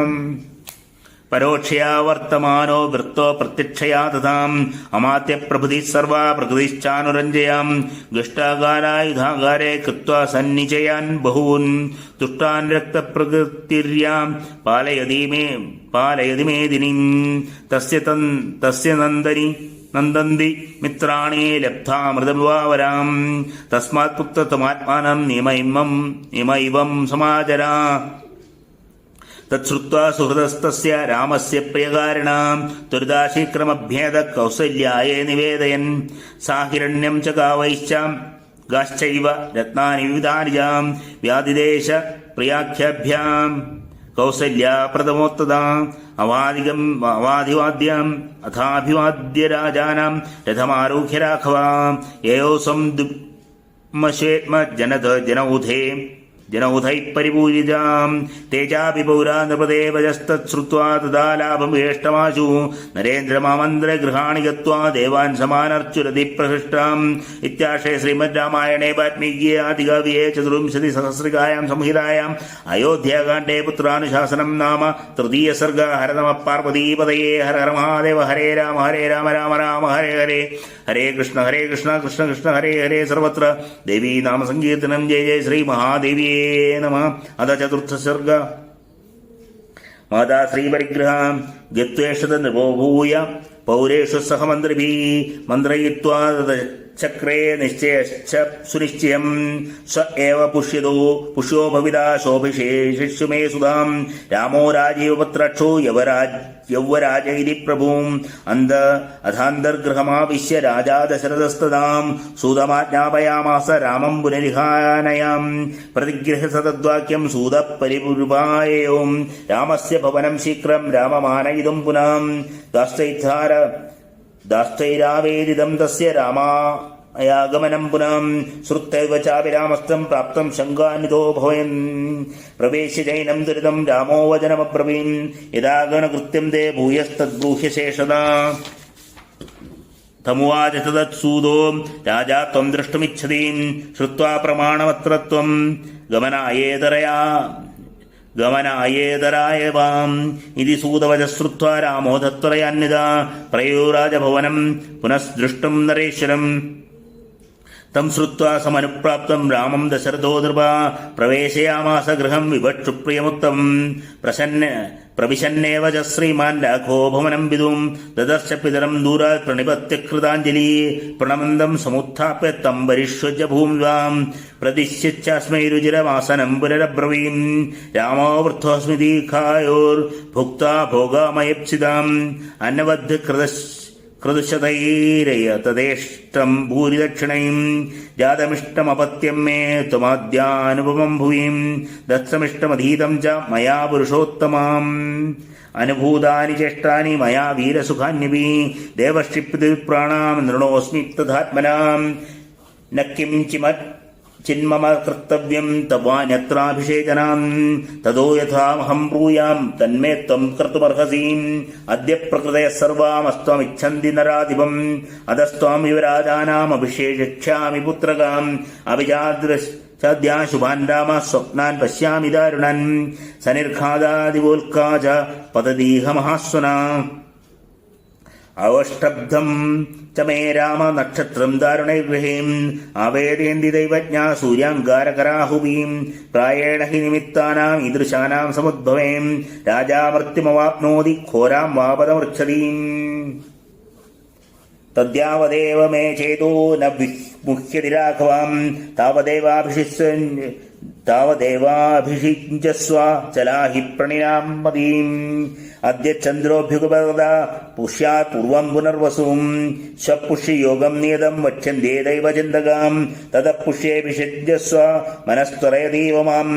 പരോക്ഷയാ വർത്തമാനോ വൃത്തോ പ്രത്യക്ഷയാ തഥാം അമാത്യപ്രഭൃതി സർവാ പ്രകൃതിശ്ചാനുരഞ്ജയാം ഗഷ്ടാകാരായുധാകാരേ കൃത്വാ സന്നിചയാൻ ബഹൂൻ തുഷ്ടാൻ രക്തപ്രകൃതിര്യാം പാലയതി മേദിനീം തസ്യ നന്ദന്തി മിത്രാണി ലബ്ധാമൃതവിവാവരാം തസ്മാത് പുത്രതമാത്മാനം നിയമൈവം സമാചരാ തച്ഛ്രുത്വാ സുഹൃദസ്തസ്യ രാമസ്യ പ്രിയകാരിണാം ത്വരിതാശീക്രമഭ്യേദ കൗസല്യായേ നിവേദയൻ സാഹിരണ്യം ച ഗാശ്ചൈവ രത്നാനി വിവിധാനിജാം വ്യാധിദേശ പ്രിയാഖ്യാഭ്യാം കൗസല്യാ പ്രഥമോത്തതാം അവാദിവാദ്യാം അഥാഭിവാദ്യ രാജാനാം രഥമാരൂഹ്യ രാഘവാം യയോസം ദുമശ്വേത്മ जनौधैः परिपूजिताम् तेजापि पौरा नृपदेवजस्तच्छ्रुत्वा तदा लाभमेष्टमाशु नरेन्द्रमामन्द्रगृहाणि गत्वा देवान् समानर्चुरधिप्रहृष्टाम् इत्याश्रये श्रीमद् रामायणे वाल्मीकिये आदिकाव्ये चतुर्विंशतिसहस्रिकायाम् संहितायाम् अयोध्याकाण्डे पुत्रानुशासनम् नाम तृतीय सर्ग। हर नमः पार्वतीपतये। हर हर महादेव। हरे राम राम राम हरे हरे हरे कृष्ण कृष्ण कृष्ण हरे हरे सर्वत्र देवी नाम संकीर्तनम्। जय जय श्री महादेवी नमः। अथ चतुर्थ सर्ग। माता श्रीपरिग्रहा गत्वेषत नृपोभूय पौरेषु सह मन्त्रिभिः मन्त्रयित्वा चक्रे निश्चयश्च सुनिश्चयम् स एव पुष्यो भविता शोभिषेषु मे सुधाम् रामो राजीवपत्रक्षो यौवराज इति प्रभुम् अथान्तर्गृहमाविश्य राजा दशरथस्तदाम् सूतमाज्ञापयामास रामम् पुनरिहानयाम् प्रतिगृह्य तद्वाक्यम् सूतः परिपूर्वायम् रामस्य भवनम् शीघ्रम् राममानयितुम् पुनः दाष्टैरावेदिदं तस्य रामायागमनं पुनः श्रुत्यैव चापि रामस्तं प्राप्तं शङ्कान्वितो भवन् प्रवेश्य चैनं दुरितं रामो वचनमब्रवीन् यदा गणकृत्यं ते भूयस्तद्ब्रूह्य शेषदा तमुवाच तदत्सूदो राजा त्वं द्रष्टुमिच्छति श्रुत्वा प्रमाणवत्रत्वं गमनायेतराय वाम् इति सूतवचः श्रुत्वा रामो तत्त्वरयान्यदा प्रयो राजभवनम् पुनस्दृष्टुम् नरेश्वरम् तं श्रुत्वा समनुप्राप्तं रामं दशरथो नृपा प्रवेशयामास गृहं विभक्षुप्रियमुत्तमम् प्रविशन्नेव च श्रीमान् राघो भवनं विदुं ददर्श पितरं दूरात् प्रणिपत्य कृताञ्जलि प्रणमन्दं समुत्थाप्य तं परिष्वज्य भूमिवां प्रदिश्यच्चास्मै रुचिरमासनं पुनरब्रवीम् रामो वृद्धोऽस्मि दीर्घायोर्भुक्ता भोगामयप्सिताम् कृदशतैरयतदेष्टं भूरिदक्षिणैं जातमिष्टमपत्यं मे त्वमाद्यानुपमं भुविं दत्तमिष्टमधीतं च मया पुरुषोत्तमाम् अनुभूतानि चेष्टानि मया वीरसुखान्यपि देवश्चिप्पितुर्प्राणां नृणोऽस्मि तथात्मनां न चिन्मम कर्तव्यं तवान्यत्राभिषेचनां ततो यथाहं ब्रूयां तन्मे त्वं कर्तुमर्हसीम् अद्य प्रकृतयः सर्वामस्त्वमिच्छन्ति नराधिपम् अतस्त्वां युवराजानाम् अभिषेक्ष्यामि पुत्रकाम् अभिजाद्रश्चाद्या शुभान् राम स्वप्नान् पश्यामि दारुणान् सनिर्घादादिवोल्का च पतदीह महास्वना अवष्टब्धं च मे राम नक्षत्रं दारुणैर्गृहीम् आवेदयन्ति दैवज्ञा सूर्याङ्गारकराहुवीम् प्रायेण हि निमित्तानाम् ईदृशानां समुद्भवेम् राजा मृत्युमवाप्नोति घोरां वापदमृच्छतीम् तद्यावदेव मे चेतो न मुह्यति राघवाम् तावदेवाभिषिञ्चस्व चलाहि प्रणिनां मदीम् अद्य चन्द्रोऽभ्युपगदा पुष्यात् पूर्वं पुनर्वसुं स्वपुष्ययोगं नियतं वक्ष्यन्ते दैवचिन्तकां ततः पुष्येऽभिषिञ्चस्व मनस्त्वरयतीव माम्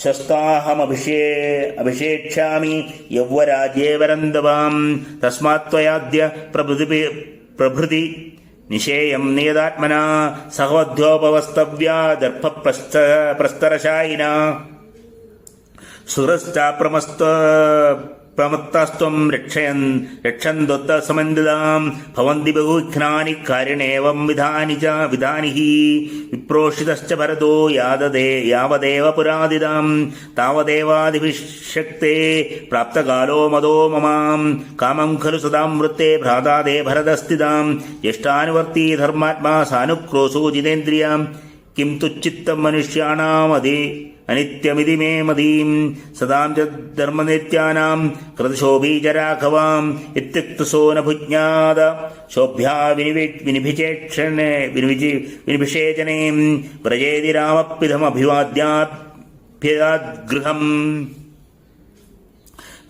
शस्ताहमभिषेक्ष्यामि यौवराज्ये वरन्दवाम् तस्मात् त्वयाद्य प्रभृति നിശേയം നിയതാത്മനാ സഹവധ്യോപവസ്തവ്യാ ദർഭപ്രസ്തരശായിന സുരശ്ചാപ്രമസ്ത്വം രക്ഷന്തൊത്ത സമന്വിതാം ഭവന്തി ബഹുഘ്നാനി കാരിണേവം വിധാനി വിപ്രോഷിതശ്ച ഭരതോ യാവദേവ പുരാദിതാം താവദേവാദിഭിഷക്തേ പ്രാപ്തകാലോ മദോ മമാം കാമം ഖലു സദാം വൃത്തേ ഭ്രാതാദേ ഭരതസ്ഥിതാം ജ്യേഷ്ഠാനുവർത്തി ധർമാത്മാ സാനുക്രോശോ ജിതേന്ദ്രിയാം കിം തുച്ഛിത്തം മനുഷ്യാണാമതേ അനിത്യമിതി മേ മതീം സദാം ച ധർമ്മനിത്യാനാം കൃതശോഭീജരാഘവാം ഇത്യുക്തസോ ന ഭുജ്ഞാത ശോഭ്യാ വിനിഭിഷേചനേ വ്രജേതി രാമപ്പിതമഭിവാദ്യാഭ്യഗൃഹം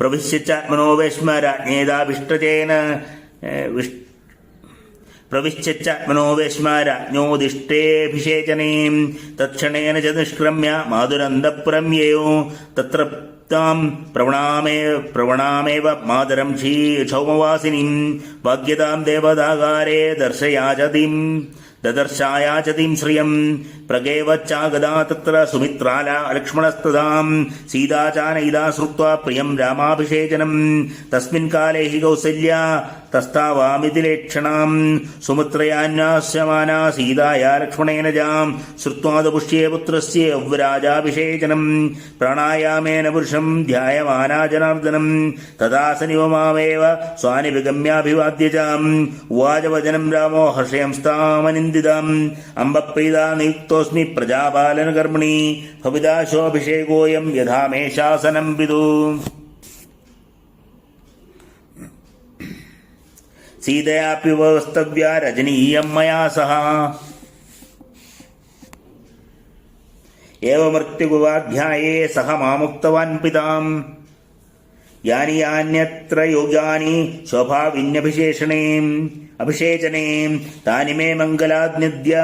പ്രവിശ്യച്ചാത്മനോ വേശ്മരാജ്ഞേതാഭിഷ്ടചേന പ്രവിശ്യച്ചാത്മനോ വേശ്മാരാജ്ഞോദിഷ്ടേഭിഷേചനേ തത്ക്ഷണേന ച നിഷ്ക്രമ്യ മാതുരന്തപുരംയയോ തത്ര താം പ്രവണാമേവ മാതരം ക്ഷൗമവാസിനീം ഭാഗ്യതാം ദേവതാകാരേ ദദർശായാചതിം ശ്രിയം പ്രഗേവച്ചാഗതാ തത്ര സുമിത്രാല ലക്ഷ്മണസ്തദാം സീതാ ചാനയിതാ ശ്രുത്വാ പ്രിയം രാമാഭിഷേചനം തസ്മിൻ കാലേ ഹി കൗസല്യ തസ്താവാമിതിലേക്ഷണാം സുമിത്രയാന്യാസ്യമാനാ സീതായാ ലക്ഷ്മണേന ജാം ശ്രുത്വാദപുഷ്യേ പുത്രസ്യ യൗവരാജാഭിഷേചനം പ്രാണായാമേന പുരുഷം ധ്യായമാനാ ജനാർദ്ദനം തഥാ സനിവമാവേവ സ്വാനി വിഗമ്യാഭിവാദ്യ ചാം ഉവാച വചനം രാമോ ഹർഷയംസ്താമനിന്ദിതാം അംബപ്രീതാ നിയുക്തോസ്മി പ്രജാപാലനകർമ്മിണി ഭവിതാശോഭിഷേകോയം യഥാ മേ ശാസനം വിദു സീതയാപി വസ്തവ്യ രജനീയം മയാ സഹ ഏവമൃത്യുഗുവാധ്യായേ സഹ മാമുക്തവാൻ പിതാം യാനി യാന്യത്ര യോഗ്യാനി ശോഭാവിന്യഭിഷേചനേ താനി മേ മംഗലാദ്നിദ്യ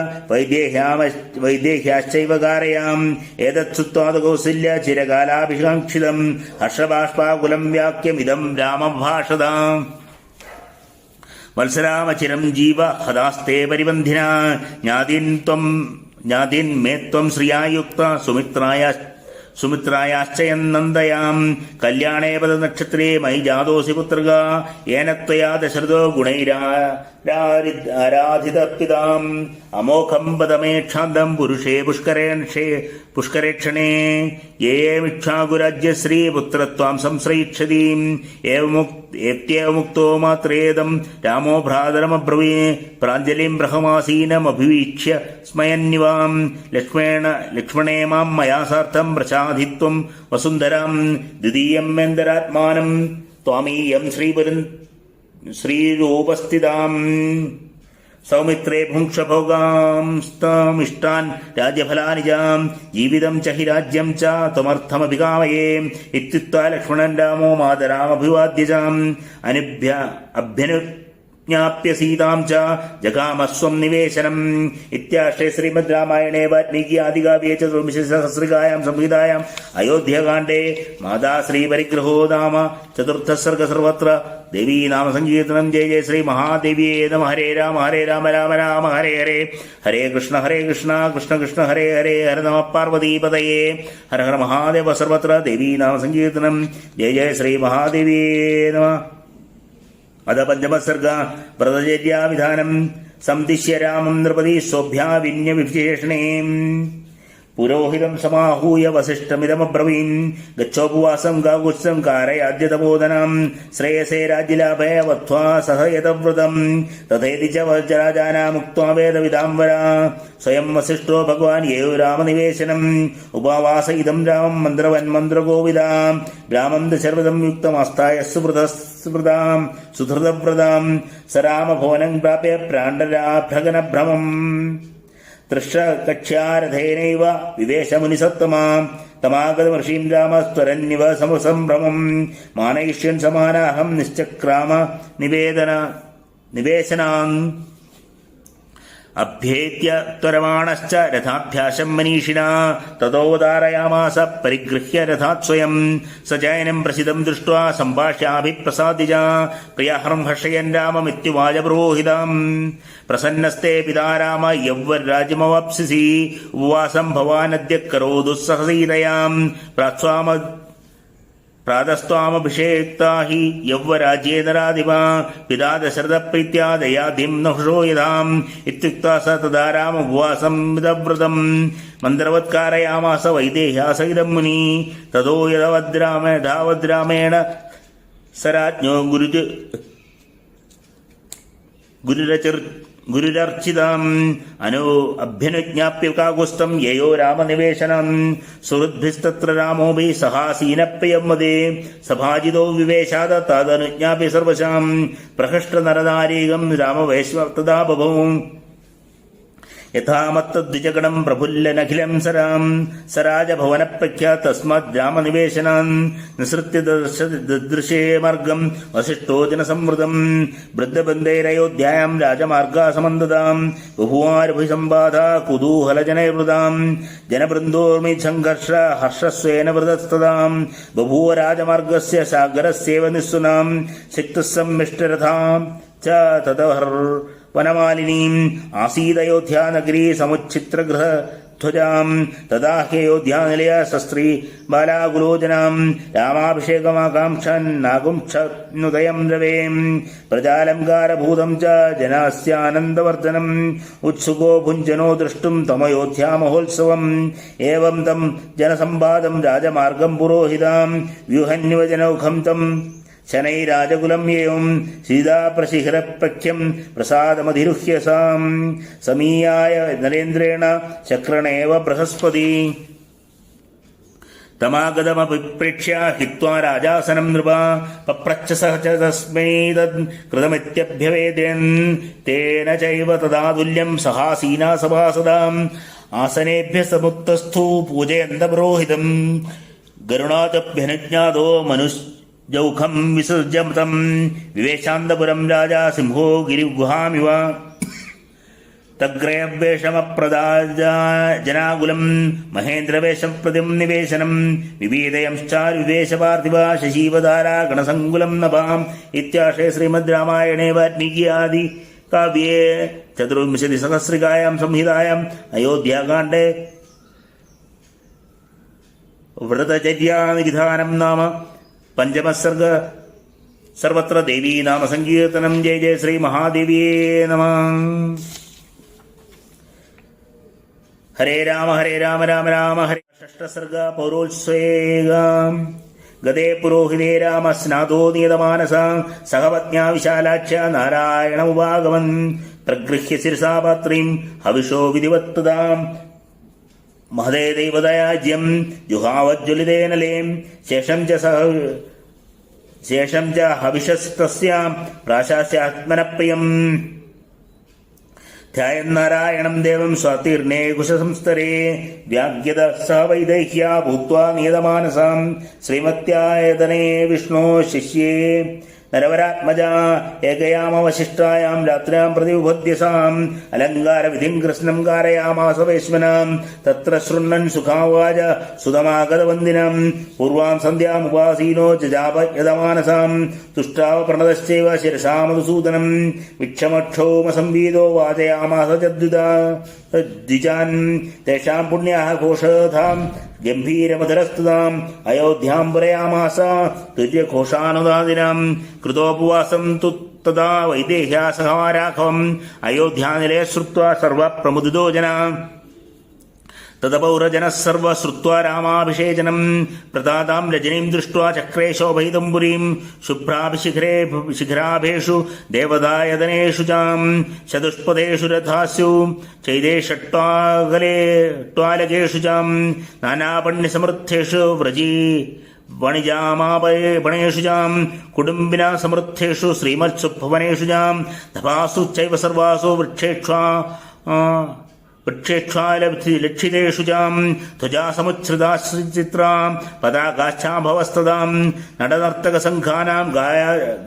വൈദേഹ്യാശ്ചൈവ കാരയാം ഏതത്സുത്വാദ കൗസല്യ ചിരകാലാഭികാംക്ഷിതം ഹർഷബാഷ്പാകുലം വാക്യമിദം രാമഭാഷതാം വത്സരാമചിരം ജീവ ഹദാസ്തേ പരിബന്ധിന ജ്ഞാതീൻ മേ ത്വം ശ്രിയായുക്ത സുമിത്രായാശ്ചയം നന്ദയാം കല്യാണേ പദനക്ഷത്രേ മയി ജാതോസി പുത്രക യേന ത്വയാ ദശരഥോ ഗുണൈരാരാധിതപിതാം അമോഘം പദമേക്ഷാന്തം പുരുഷേ പുഷ്കരേക്ഷണേ യേമിക്ഷാഗുരാജ്യശ്രീ പുത്രത്വാം സംശ്രയിക്ഷതീം ഏവമുക്തോ മാത്രേദം രാമോ ഭ്രാതരമബ്രവീ പ്രാഞ്ജലിം ബ്രഹ്മാസീനമഭിവീക്ഷ്യ സ്മയന്നിവാം ലക്ഷ്മണേ മാം മയാ സാർത്ഥം പ്രസാധിത്വം വസുന്ധരാം ദ്വിതീയം മേന്തരാത്മാനം ത്വാമീയം ശ്രീരൂപസ്ഥിതാം സൗമിത്രേ ഭുങ്ക്ഷഭോഗാംസ്താമിഷ്ടാൻ രാജ്യഫലാനി ജാം ജീവിതം ച ഹി രാജ്യം ച ത്വമർത്ഥമഭികാമയേ ഇത്യുക്ത്വാ ലക്ഷ്മണൻ രാമോ മാതരാമഭിവാദ്യ ചാം അഭ്യനുജ്ഞാപ്യ സീതാം ച ജഗാമസ്വം നിവേശനം ഇത്യാശ്രേ ശ്രീമദ് രാമായണേ വാൽമീകി ആദികാവ്യേ ച സഹസ്രികായാം സംഹിതായാം അയോധ്യകാണ്ഡേ മാതാ ശ്രീപരിഗ്രഹോ നാമ ചതുർത്ഥ സർഗ സർവത്ര ദേവീ നാമ സങ്കീർത്തനം ജയ ജയ ശ്രീ മഹാദേവിയേ നമ ഹരേ രാമ രാമ രാമ ഹരേ ഹരേ ഹരേ കൃഷ്ണ കൃഷ്ണ കൃഷ്ണ ഹരേ ഹരേ ഹര നമ പാർവതീപതയേ ഹര ഹര മഹാദേവ സർവത്ര ദേവീ നാമ സങ്കീർത്തനം ജയ ജയ ശ്രീ മഹാദേവിയേ നമ. അത പഞ്ചമസർഗ വ്രതചര്യാവിധാനം സംദിശ്യ രാമം നൃപതി സ്വഭ്യാവിന്യവിശേഷണേ പുരോഹിതം സമാഹൂയ വസിഷ്ഠമിതമബ്രവീൻ ഗച്ഛോപവാസം ഗാഗുത്സം കാരയാദ്യതബോധനം ശ്രേയസേ രാജ്യലാഭേ വത്വാ സഹയതവ്രതം തഥേതി ച രാജാനാമുക്ത്വാ വേദവിദാംബര സ്വയം വസിഷ്ഠോ ഭഗവാൻ യേവ രാമനിവേശനം ഉപാവാസ ഇദം രാമം മന്ത്രഗോവിദാം ബ്രാഹ്മം ദശർവതം യുക്തമാസ്ഥായ സുഹൃതം സുധൃതവ്രതാം സ രാമഭവനം പ്രാപ്യ പ്രാണ്ഡരാഭ്രഗനഭ്രമം തൃഷകക്ഷ്യാരഥേനൈവ വിവേശമുനിസത്തമാം തമാഗതമർഷീം രാമസ്ത്വരന്നിവ സമസംഭ്രമം മാനയിഷ്യൻ സമാനാഹം നിശ്ചക്രാമ നിവേശനാൻ അഭ്യേത്യ ത്വരമാണശ്ച രഥാഭ്യാസം മനീഷിണാ തതോദാരയാമാസ പരിഗൃഹ്യ രഥാത് സ്വയം സജയനം പ്രസിദ്ധം ദൃഷ്ട്വാ സംഭാഷ്യാഭിപ്രസാദിജ പ്രിയഹം ഹർഷയൻ രാമമിത്യുവാച പുരോഹിതം പ്രസന്നസ്തേ പിതാ രാമ യൗവരാജ്യമവാപ്സ്യസി ഉപവാസം ഭവാനദ്യ കരോതു സഹസീതയാം പ്രാതസ്ത്വാമഭിഷേക്താ ഹി യൗവരാജ്യേതരാധിപ പിതാ ദശരഥപ്രീത്യാ ദയാധിം നഹുഷോ യഥാം ഇത്യുക്താ സ തദാ രാമോപവാസം മിതവ്രതം മന്ത്രവത്കാരയാമാസ വൈദേഹ്യാസഹിതം മുനി തതോ യഥാവദ്രാമേണ സ രാജ്ഞോ ഗുരുരർച്ചിതാം അഭ്യനുജ്ഞാപ്യ കാകുസ്തം യയോ രാമനിവേശനം സുഹൃദ്ഭിസ്തത്ര രാമോഭി സഹാസീനപ്രിയം വദേ സഭാജിതോ വിവേശാദ തദനുജ്ഞാപ്യ സർവശാം പ്രഹൃഷ്ടനരനാരീകം രാമവൈശ്വതദാ ബഭൂ യഥാമത്തദ്വിജഗണം പ്രഫുല്ലനഖിലം സരാജഭവനപ്രഖ്യ തസ്മാത് രാമനിവേശനാൻ നിസൃത്യ ദദൃശേ മാർഗം വസിഷ്ഠോ ജനസംവൃതം വൃദ്ധബന്ധൈരയോധ്യായാം രാജമാർഗാസമന്തതാം ബഭുവാരഭിസംബാധ കുതൂഹലജനൈർവൃതാം ജനബൃന്ദോർമി സംഘർഷ ഹർഷസ്വേന വൃതസ്തതാം ബഭൂവ രാജമാർഗസ്യ സാഗരസ്യേവ നിസ്സുനാം സിക്തസമ്മിഷ്ടരഥാം ച തദഹർ വനമാലിനീം ആസീദയോധ്യാനഗരീ സമുച്ഛിത്രഗൃഹധ്വജാം തഥാ ഹ്യയോധ്യാനിലയ സസ്ത്രീ ബാലാകുലോചനാം രാമാഭിഷേകമാകാംക്ഷന്നുദയം രവേം പ്രജാലങ്കാരഭൂതം ച ജനാസ്യാനന്ദവർദ്ധനം ഉത്സുകോ ഭുഞ്ജനോ ദ്രഷ്ടും തമയോധ്യാമഹോത്സവം ഏവം തം ജനസമ്പാദം രാജമാർഗം പുരോഹിതാം വ്യൂഹന്യവജനൗഖം തം ശനൈരാജകുലം യേയം സീതാപ്രശിഖരപ്രഖ്യം പ്രസാദമധിരുഹ്യസാം സമീയായ നരേന്ദ്രേണ ചക്രണേവ ബൃഹസ്പതി തമാഗതമഭിപ്രേക്ഷ്യ ഹിത്വാ രാജാസനം നൃപ പപ്രച്ഛ സ ച തസ്മൈ തദ് കൃതമിത്യഭ്യവേദയൻ തേന ചൈവ തദാതുല്യം സഹാസീനാ സഭാസദാം ആസനേഭ്യ സമുത്തസ്ഥൂ പൂജയന്ത പുരോഹിതം ഗരുണാദഭ്യനുജ്ഞാതോ ജൗഖം വിസൃജ്യമതം വിവേശാന്തപുരം രാജാ സിംഹോ ഗിരിഗുഹാമിവ തഗ്രയവേഷമപ്രദാജനാകുലം മഹേന്ദ്രവേഷപ്രതിം നിവേശനം വിവേദയംശ്ചാരുവേശപാർത്ഥിവ ശശീവധാരാ ഗണസങ്കുലം നഭാം ഇത്യാശേ ശ്രീമദ് രാമായണേ വാൽമീകി ആദി കാവ്യേ ചതുർവിംശതിസഹസ്രികായാം സംഹിതായാം അയോധ്യാകാണ്ഡേ വ്രതചര്യാനിവിധാനം നാമ പഞ്ചമസർഗ സർവത്ര ദേവീ നാമ സങ്കീർത്തനം ജയ ജയ ശ്രീ മഹാദേവിയേ നമഃ. ഹരേ രാമ രാമ രാമ ഹരേ. ഷഷ്ടസർഗ പൗരോത്സേകാം ഗതേ പുരോഹിതേ രാമ സ്നാതോ നിയതമാനസ സഹപത്ന്യാ വിശാലാക്ഷ്യ നാരായണമുപാഗമൻ പ്രഗൃഹ്യ ശിരസാ പാത്രീം ഹവിഷോ വിധിവത്തതാം മഹദേ ദൈവദയാജ്യം ജുഹാവജ്വലിതേനലേം ശേഷം ച ഹവിഷസ്തസ്യാം പ്രാശാസ്യാത്മനപ്രിയം ധ്യായൻ നാരായണം ദേവം സ്വാതീർണേ കുശസംസ്തരേ വ്യാഗ്യത സ വൈദേഹ്യാ ഭൂത്വാ നിയതമാനസാം ശ്രീമത്യായതനേ വിഷ്ണോ ശിഷ്യേ നരവരാത്മജാ ഏകയാമവശിഷ്ടായാം രാത്ര്യാം പ്രതിബുദ്ധ്യസാം അലങ്കാരവിധിം കൃഷ്ണം കാരയാമാസ വൈശ്വനാം തത്ര ശൃണ്ണൻ സുഖാവാച സുതമാഗതവന്ദിനം പൂർവാം സന്ധ്യാമുപാസീനോ ജജാപ യതമാനസാം തുഷ്ടാവ പ്രണതശ്ചൈവ ശിരസാ മധുസൂദനം വിക്ഷമക്ഷോമസംവീതോ വാചയാമാസ ദ്വിജാൻ തേഷാം പുണ്യാഃ ഘോഷധാം ഗംഭീരമധുരസ്തുതാം അയോധ്യാം പുരയാമാസ തുര്യഘോഷാനുദാദിനം കൃതോപവാസം തു തദാ വൈദേഹ്യാ സഹമാരാഘവം അയോധ്യാനിലയ ശ്രുത്വാ സർവപ്രമുദിതോ ജന തദപൗരജനഃ സർവ ശ്രുത്വാ രാമാഭിഷേചനം പ്രതാതാം രജനീം ദൃഷ്ട്വാ ചക്രേ ശോഭയിതും പുരീം ശുഭ്രാഭിശിഖരാഭേഷു ദേവതായതനേഷു ചാം ചതുഷ്പദേഷു രഥാസ്യു ചൈതേഷട്വാലകേഷു ചാം നാനാപണ്യസമൃദ്ധേഷു വ്രജീ വണിജാമാപണേഷു ചാം കുടുംബിനാ സമൃദ്ധേഷു ശ്രീമത്സുഭവനേഷു ചാം തപാസു ചൈവ സർവാസു വൃക്ഷേക്ഷാ വൃക്ഷേക്ഷാലക്ഷിതേഷു ചാം ധ്വജാ സമുച്ഛ്രിതാശ്രിചിത്രാം പതാകാശ്ചാഭവസ്തദാം നടനർത്തകസംഘാനാം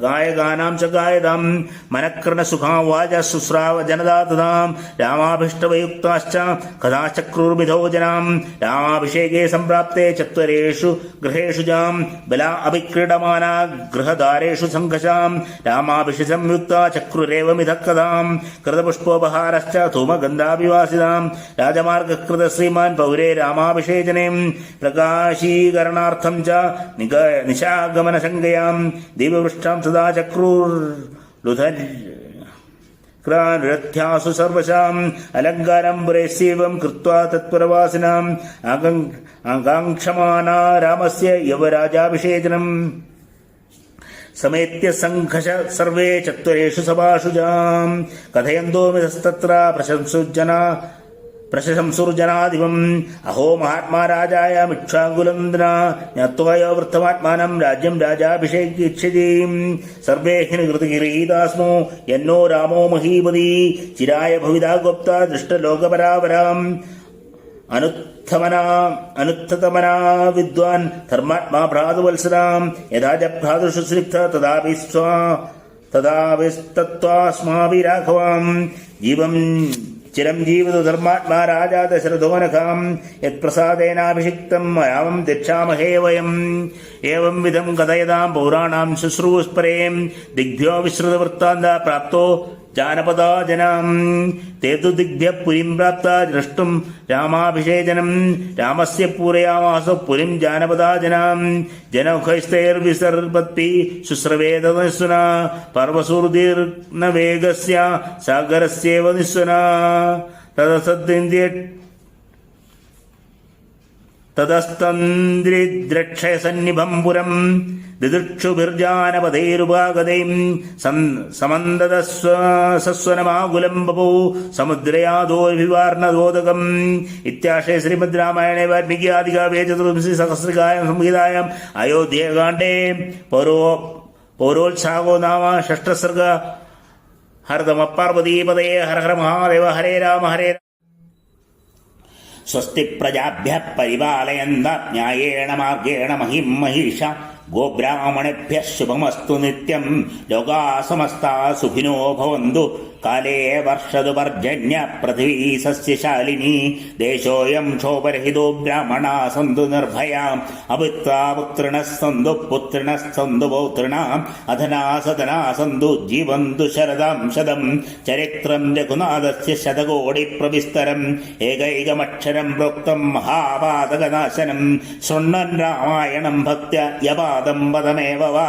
ഗായകാനാം ച ഗായതാം മനഃകർണസുഖാ വാച ശുശ്രാവ ജനതാ തഥാം രാമാഭിഷ്ടവയുക്താശ്ച കഥാചക്രുർവിധോ ജനാം രാമാഭിഷേകേ സംപ്രാപ്തേ ചത്വരേഷു ഗൃഹേഷു ജാം ബലാ അഭിക്രീഡമാനാ ഗൃഹദ്വാരേഷു സംഘശാം രാമാഭിഷസംയുക്ത ചക്രുരേവമിധ കഥാം കൃതപുഷ്പോപഹാരശ്ച ധൂമഗന്ധാഭിവാസിതാം രാജമാർഗകൃത ശ്രീമാൻ പൗരേ രാമാഭിഷേചനേ പ്രകാശീകരണാർത്ഥം ച നിശാഗമനശങ്കയാം ദീപവൃഷ്ടാം സദാ ചക്രുർലുധരഥ്യാസു സർവശാം അലങ്കാരം പുരേസേവം കൃത്വാ തത്പരവാസിനാം ആകാംക്ഷമാനാ രാമസ്യ യവരാജാഭിഷേചനം സമേത്യ സംഘശ സർവേ ചത്വരേഷു സഭാഷു ജാം കഥയന്തോ മിതസ്തത്ര പ്രശംസുർജനാധിപം അഹോ മഹാത്മാ രാജായ മിക്ഷാകുലന്ദന ജ്ഞാത്വായോ വൃത്തമാത്മാനം രാജ്യം രാജാഭിഷേകിച്ഛതി സർവേ ഹൃതകിരീതാസ്മോ യന്നോ രാമോ മഹീപതി ചിരായ ഭവിതാ ഗോപ്ത ദൃഷ്ടലോകപരാപരാം അനുത്തമനാ വിദ്വാൻ ധർമാത്മാ ഭ്രാതുവത്സരാം യഥാ ച ഭ്രാതൃഷു സ്നിഗ്ധ തഥാവിസ്തത്വാസ്മാഭിരാഘവാം ജീവം ചിരം ജീവിതു ധർമാത്മാ രാജാ ദശരഥോനഖാം യത്പ്രസാദേനാഭിഷിക്തം രാമം ദിക്ഷാമഹേ വയം ഏവം വിധം കഥയതാം പൗരാണാം ശുശ്രൂസ്പരേം ദിഗ്ഭ്യോ വിശ്രുതവൃത്താന്ത പ്രാപ്തോ ജാനപദാ ജനാം തേ തു ദിഗ്ഭ്യഃ പുരീം പ്രാപ്താ ദ്രഷ്ടും രാമാഭിഷേചനം രാമസ്യ പൂരയാമാസ പുരീം ജാനപദാ ജനാം ജനൗഖൈസ്തൈർവിസർപത്പി ശുശ്രവേദനിസ്വനാ പർവസൂർദീർഘ വേഗസ്യ സാഗരസ്യേവ നിസ്വനാ തതസ്തന്ദ്രിദ്രക്ഷയസന്നിഭം പുരം ദിദൃക്ഷുഭിർജാനപഥൈരുപാഗതൈം സമന്തതസ്വനമാകുലം ബഭൂ സമുദ്രയാദോഭിവാർണദോദകം ഇത്യാശയ ശ്രീമദ് രാമായണേ വാൽമീകി ആദികാവ്യേ ചതുർവിംശതി സഹസ്രകായം സംഹിതായാം അയോധ്യാകാണ്ഡേ പൗരോത്സാഹോ നാമ ഷഷ്ടസർഗ ഹരതമ പാർവതീപതയേ ഹര ഹര മഹാദേവ ഹരേ രാമ ഹരേ സ്വസ്തി പ്രജാഭ്യഃ പരിപാലയന്തഃ ന്യായേണ മാർഗേണ മഹിം മഹീഷ ഗോബ്രാഹ്മണേഭ്യഃ ശുഭമസ്തു നിത്യം ലോകാ സമസ്താ സുഖിനോ ഭവന്തു കാലേ വർഷതു പർജന്യ പൃഥിവീ സസ്യശാലിനി ദേശോയം ക്ഷോഭരഹിതോ ബ്രാഹ്മണാ സന്തു നിർഭയാം അവിത്വാ പുത്രിണഃ സന്തു പുത്രിണഃ സന്തു പൗത്രിണാം അധനാ സദനാ സന്തു ജീവന്തു ശരദാം ശതം ചരിത്രം രഘുനാഥസ്യ ശതകോടി പ്രവിസ്തരം ഏകൈകമക്ഷരം പ്രോക്തം മഹാപാതകനാശനം ശൃണ്വൻ രാമായണം ഭക്ത്യ യപാദം പദമേവ വാ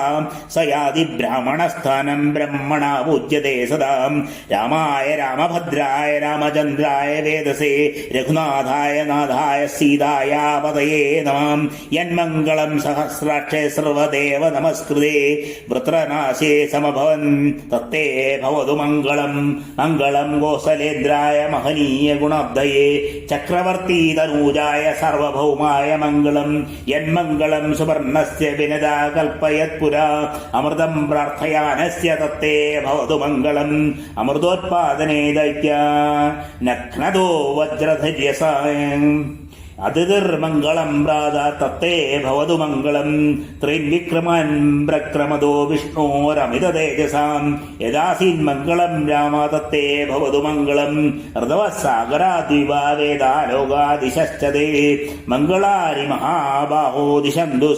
സ യാതി ബ്രാഹ്മണസ്ഥാനം ബ്രഹ്മണാ പൂജ്യതേ സദാ രാമായ രാമഭദ്രായ രാമചന്ദ്രായ വേദസേ രഘുനാഥായ നാഥായ സീതായ പതയേ നമഃ യന്മംഗളം സഹസ്രാക്ഷേ സർവദേവ നമസ്കൃതേ വൃത്രനാശേ സമഭവൻ തത്തേ ഭവതു മംഗളം മംഗളം കോസലേന്ദ്രായ മഹനീയ ഗുണാബ്ധയേ ചക്രവർത്തി തനൂജായ സാർവഭൗമായ മംഗളം യന്മംഗളം സുവർണസ്യ വിനദാ കൽപ്പയത്പുരാ അമൃതം പ്രാർത്ഥയാനസ്യ തത്തേ ഭവതു മംഗളം അമൃതോത്പാദനേ ദൈത്യ നഘ്നദോ വജ്രധര്യസായ അതിർമംഗളം പ്രാത തത്തേ ഭവതു മംഗളം ത്രിവിക്രമൻ പ്രക്രമദോ വിഷ്ണോരമിത തേജസാം യദാസീന്മംഗളം രാമ തത്തേ ഭവതു മംഗളം ഋതവസാഗരാദ്വിവാ വേദാലോകാദിശശ്ചതേ മംഗളാനി മഹാബാഹോ ദിശന്തു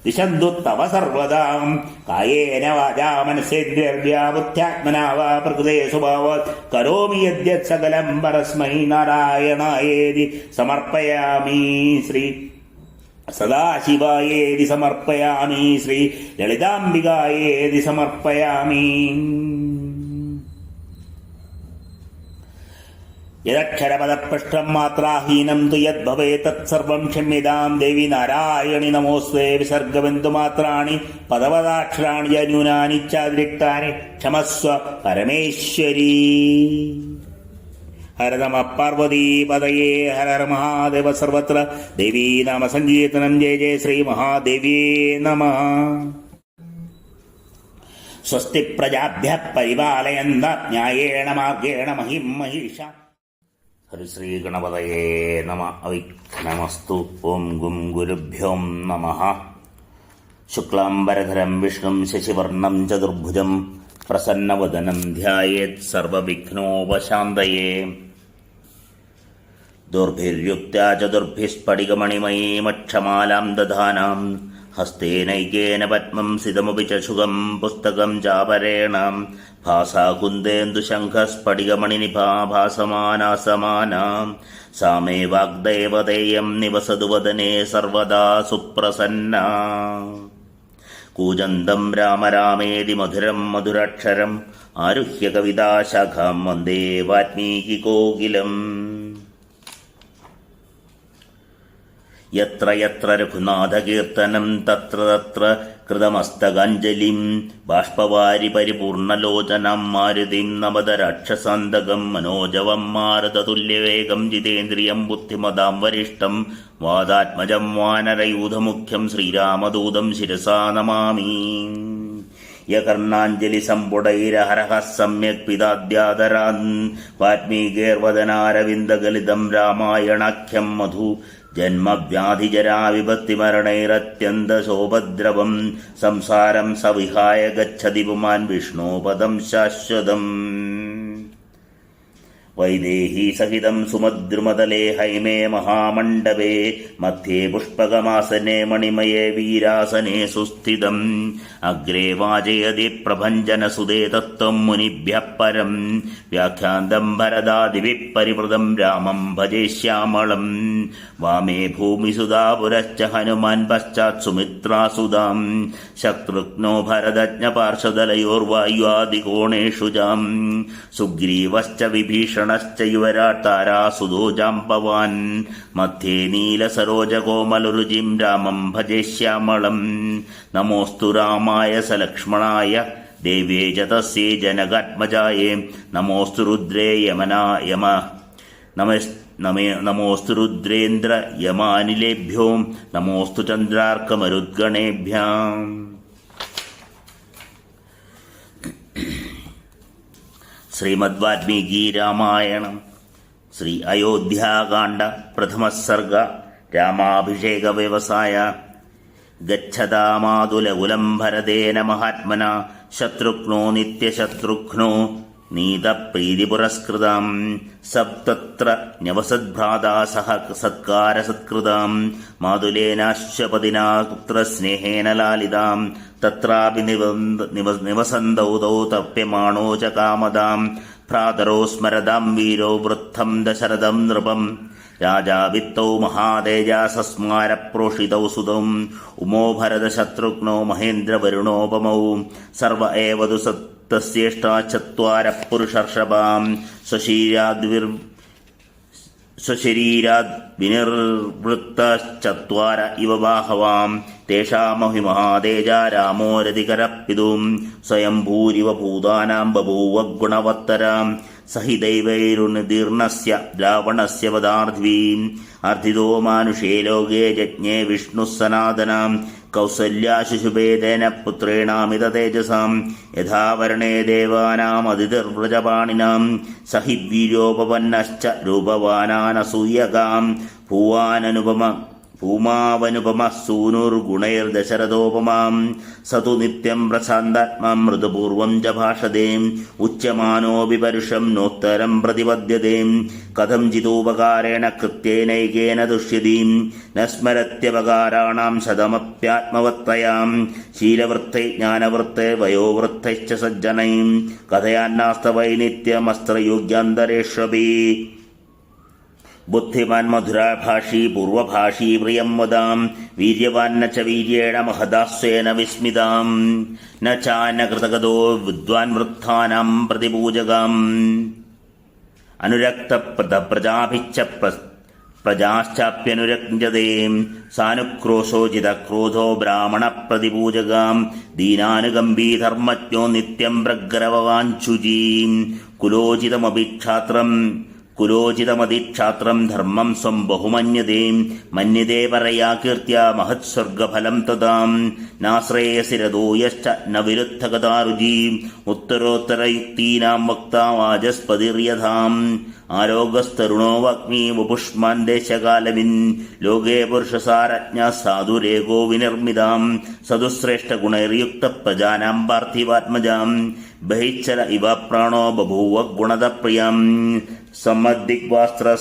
ദിശന്തു തവ സർവദാം കായേന വാചാ മനസേന്ദ്രിയർവാ ബുദ്ധ്യാത്മനാ വാ പ്രകൃതേ സ്വഭാവാത് കരോമി യദ്യത് സകലം പരസ്മൈ നാരായണായേതി സമർപ്പയാമി ശ്രീ സദാശിവായേതി സമർപ്പയാമി ശ്രീ ലളിതാംബികായേതി സമർപ്പയാമി യദക്ഷരപദപൃഷ്ടം മാത്രാഹീനം തു യദ്ഭവേത് തത്സർവം ക്ഷമ്യതാം ദേവി നാരായണി നമോസ്തേ വിസർഗബിന്ദുമാത്രാണി പദപദാക്ഷരാണി ന്യൂനാനി ചാതിരിക്താനി ക്ഷമസ്വ പരമേശ്വരീ ഹര നമ പാർവതീപതയേ ഹര ഹര മഹാദേവ സർവത്ര ദേവീ നാമ സങ്കീർത്തനം ജയ ജയ ശ്രീ മഹാദേവ്യേ നമഃ സ്വസ്തി പ്രജാഭ്യഃ പരിപാലയന്തഃ ന്യായേണ മാർഗേണ മഹിം മഹീഷ ഹരിശ്രീ ഗണപതയേ നമ. അവിഘ്നമസ്തു. ഓം ഗും ഗുരുഭ്യോം നമഃ. ശുക്ലാംബരധരം വിഷ്ണും ശശിവർണം ചതുർഭുജം പ്രസന്നവദനം ധ്യായേത് സർവവിഘ്നോപശാന്തയേ. ദുർഭിര്യുക്ത്യാ ചതുർഭിസ്ഫടികമണിമയീമക്ഷമാലാം ദധാനാം ഹസ്തേനൈകേന പദ്മം സിതമപി ച ശുകം പുസ്തകം ചാപരേണ ഭാസാകുന്ദേന്ദുശംഖസ്ഫടികമണിനിഭാ ഭാസമാനാസമാനാ സാ മേ വാഗ്ദേവതേയം നിവസതു വദനെ സർവദാ സുപ്രസന്നാ. കൂജന്തം രാമ രാമേതി മധുരം മധുരാക്ഷരം ആരുഹ്യ കവിതാശാഖാം വന്ദേ വാൽമീകികോകിലം. യത്ര യത്ര രഘുനാഥകീർത്തനം തത്ര തത്ര കൃതമസ്തകാഞ്ജലിം ബാഷ്പവാരി പരിപൂർണലോചനം മാരുതിം നമത രാക്ഷസാന്തകം മനോജവം മാരുതതുല്യവേഗം ജിതേന്ദ്രിയം ബുദ്ധിമതാം വരിഷ്ഠം വാദാത്മജം വാനരയൂഥമുഖ്യം ശ്രീരാമദൂതം ശിരസാ നമാമി. യകർണാഞ്ജലി സമ്പുടൈരഹരഃ സമ്യക് പിതാദ്യാദരാൻ വാൽമീകേർവദനാരവിന്ദഗലിതം രാമായണാഖ്യം മധു ജന്മവ്യാധിജരാവിപത്തിമരണൈരത്യന്തശോഭദ്രവം സംസാരം സവിഹായ ഗച്ഛതി പുമാൻ വിഷ്ണോപദം ശാശ്വതം. വൈദേഹീ സഹിതം സുമദ്രുമതലേ ഹൈമേ മഹാമണ്ഡപേ മധ്യേ പുഷ്പകമാസനെ മണിമയേ വീരാസനെ സുസ്ഥിതം. അഗ്രേ വാചയതി പ്രഭഞ്ജനസുതേ തത്വം മുനിഭ്യഃ പരം വ്യാഖ്യാന്തം ഭരതാദിഭിഃ പരിവൃതം രാമം ഭജേ ശ്യാമളം. വാമേ ഭൂമിസുതാ പുരശ്ച ഹനുമാൻ പശ്ചാത് സുമിത്രാസുതാം ശത്രുഘ്നോ ഭരതജ്ഞപാർശ്വദലയോർവായുവാദികോണേഷു ജാം. സുഗ്രീവശ്ച വിഭീഷണ യുവരാട് താരാസുതോ ജാംബവാൻ മധ്യേ നീലസരോജകോമലരുചിം രാമം ഭജേ ശ്യാമളം. നമോസ്തു രാമായ സലക്ഷ്മണായ ദേവ്യേ ച തസ്യൈ ജനകാത്മജായേ. നമോസ്തു രുദ്രേ നമോസ്തു രുദ്രേന്ദ്ര യമാനിലേഭ്യോ. നമോസ്തു ചന്ദ്രാർക്കമരുദ്ഗണേഭ്യാം. ശ്രീമദ് വാൽമീകി രാമായണം ശ്രീ അയോധ്യാകാണ്ഡ പ്രഥമ സർഗ. രാമാഭിഷേക വ്യവസായ. ഗച്ഛതാമാതുലകുലം ഭരതേന മഹാത്മന ശത്രുഘ്നോ നിത്യശത്രുഘ്നോ നീതപ്രീതിപുരസ്കൃതാം. സപ്തത്ര ന്യവസദ്ഭ്രാതാ സഹ സത്കാരസത്കൃതാം മാതുലേനാശ്വപതിനാ പുത്രസ്നേഹേന ലാലിതാം. തത്രാപി നിവസന്തൗ തൗ തപ്യമാണോ ച കാമദാം. ഭ്രാതരോ സ്മരതാം വീരോ വൃദ്ധം ദശരഥം നൃപം. രാജാ വിത്തൗ മഹാതേജാസസ്മാര പ്രോഷിതൗ സുതൗ. ഉമോ ഭരതശത്രുഘ്നോ മഹേന്ദ്രവരുണോപമൗ. സർവ ഏവ തു തസ്യേഷ്ടാ ചത്വാര പുരുഷർഷഭാം. സ്വശരീരാദ് വിനിർവൃത്തശ്ചത്വാര ഇവ ബാഹവാം. തേഷാമഹി മഹാതേജാ രാമോ രതികരപ്പിതും. സ്വയംഭൂരിവ ഭൂതാനാം ബഭൂവ ഗുണവത്തരാം. സഹിതൈവൈരുനിദീർണസ്യ രാവണസ്യ വദാർദ്ധ്വീം. അർദ്ധിതോ മാനുഷേ ലോകേ ജജ്ഞേ വിഷ്ണുഃ സനാതനാം. കൗസല്യാശിശുഭേദേന പുത്രേണാമിത തേജസാം. യഥാ വർണേ ദേവാനാമതിഥിർവ്രജപാണിനാം. സഹി വീര്യോപപന്നശ്ച രൂപവാനാനസൂയകാം. ഭൂമാവനുപമ സൂനുർഗുണൈർദശരഥോപമാം. സതു നിത്യം പ്രശാന്താത്മാം മൃദുപൂർവം ച ഭാഷതേ. ഉച്യമാനോപി പരുഷം നോത്തരം പ്രതിപദ്യതേ. കഥം ചിതോപകാരേണ കൃത്യേനൈകേന ദുഷ്യതീം. ന സ്മരത്യപകാരാണാം ശതമപ്യാത്മവത്തയാം. ശീലവൃത്തൈ ജ്ഞാനവൃത്തൈ വയോവൃത്തൈശ്ച സജ്ജനൈ. കഥയാന്നാസ്തവൈ നിത്യമസ്ത്രയോഗ്യാന്തരേഷ്വപി. ബുദ്ധിമാൻ മധുരാഭാഷീ പൂർവഭാഷീ പ്രിയം വദാം. വീര്യവാൻ ന ച വീര്യേണ മഹദാസ്വേന വിസ്മിതാം. ന ചാനകൃതഗതോ വിദ്വാൻ വൃദ്ധാനാം പ്രതിപൂജകാം. അനുരക്തപ്രജാഭിശ്ച പ്രജാശ്ചാപ്യനുരഞ്ജതേ. സാനുക്രോശോജിതക്രോധോ ബ്രാഹ്മണ പ്രതിപൂജകാം. ദീനാനുകമ്പീ ധർമ്മജ്ഞോ നിത്യം പ്രഗ്രവവാഞ്ചുജീം. കുലോചിതമഭിക്ഷാത്രം കുലോചിതമതിക്ഷാത്രം ധർമ്മം സ്വം ബഹുമന്യതേ മന്യതേ പരയാ കീർത്തിയ മഹത്സ്വർഗഫലം തദാം നാശ്രേയസി രതോ യശ്ച ന വിരുദ്ധഗതാരുചി ഉത്തരോത്തരയുക്തീനാം വക്താ വാചസ്പതിര്യഥാം ആരോഗസ്തരുണോ വഗ്മി വപുഷ്മാൻ ദേശകാലവിൻ ലോകേ പുരുഷസാരജ്ഞ സാധുരേകോ വിനിർമ്മിതാം സദുശ്രേഷ്ഠഗുണൈർയുക്ത പ്രജാനാം പാർത്ഥിവാത്മജാം ബഹിശ്ചല ഇവ പ്രാണോ ബഭൂവ ഗുണദപ്രിയം സമ്മദ്ദിഗ്വാസ്ത്ര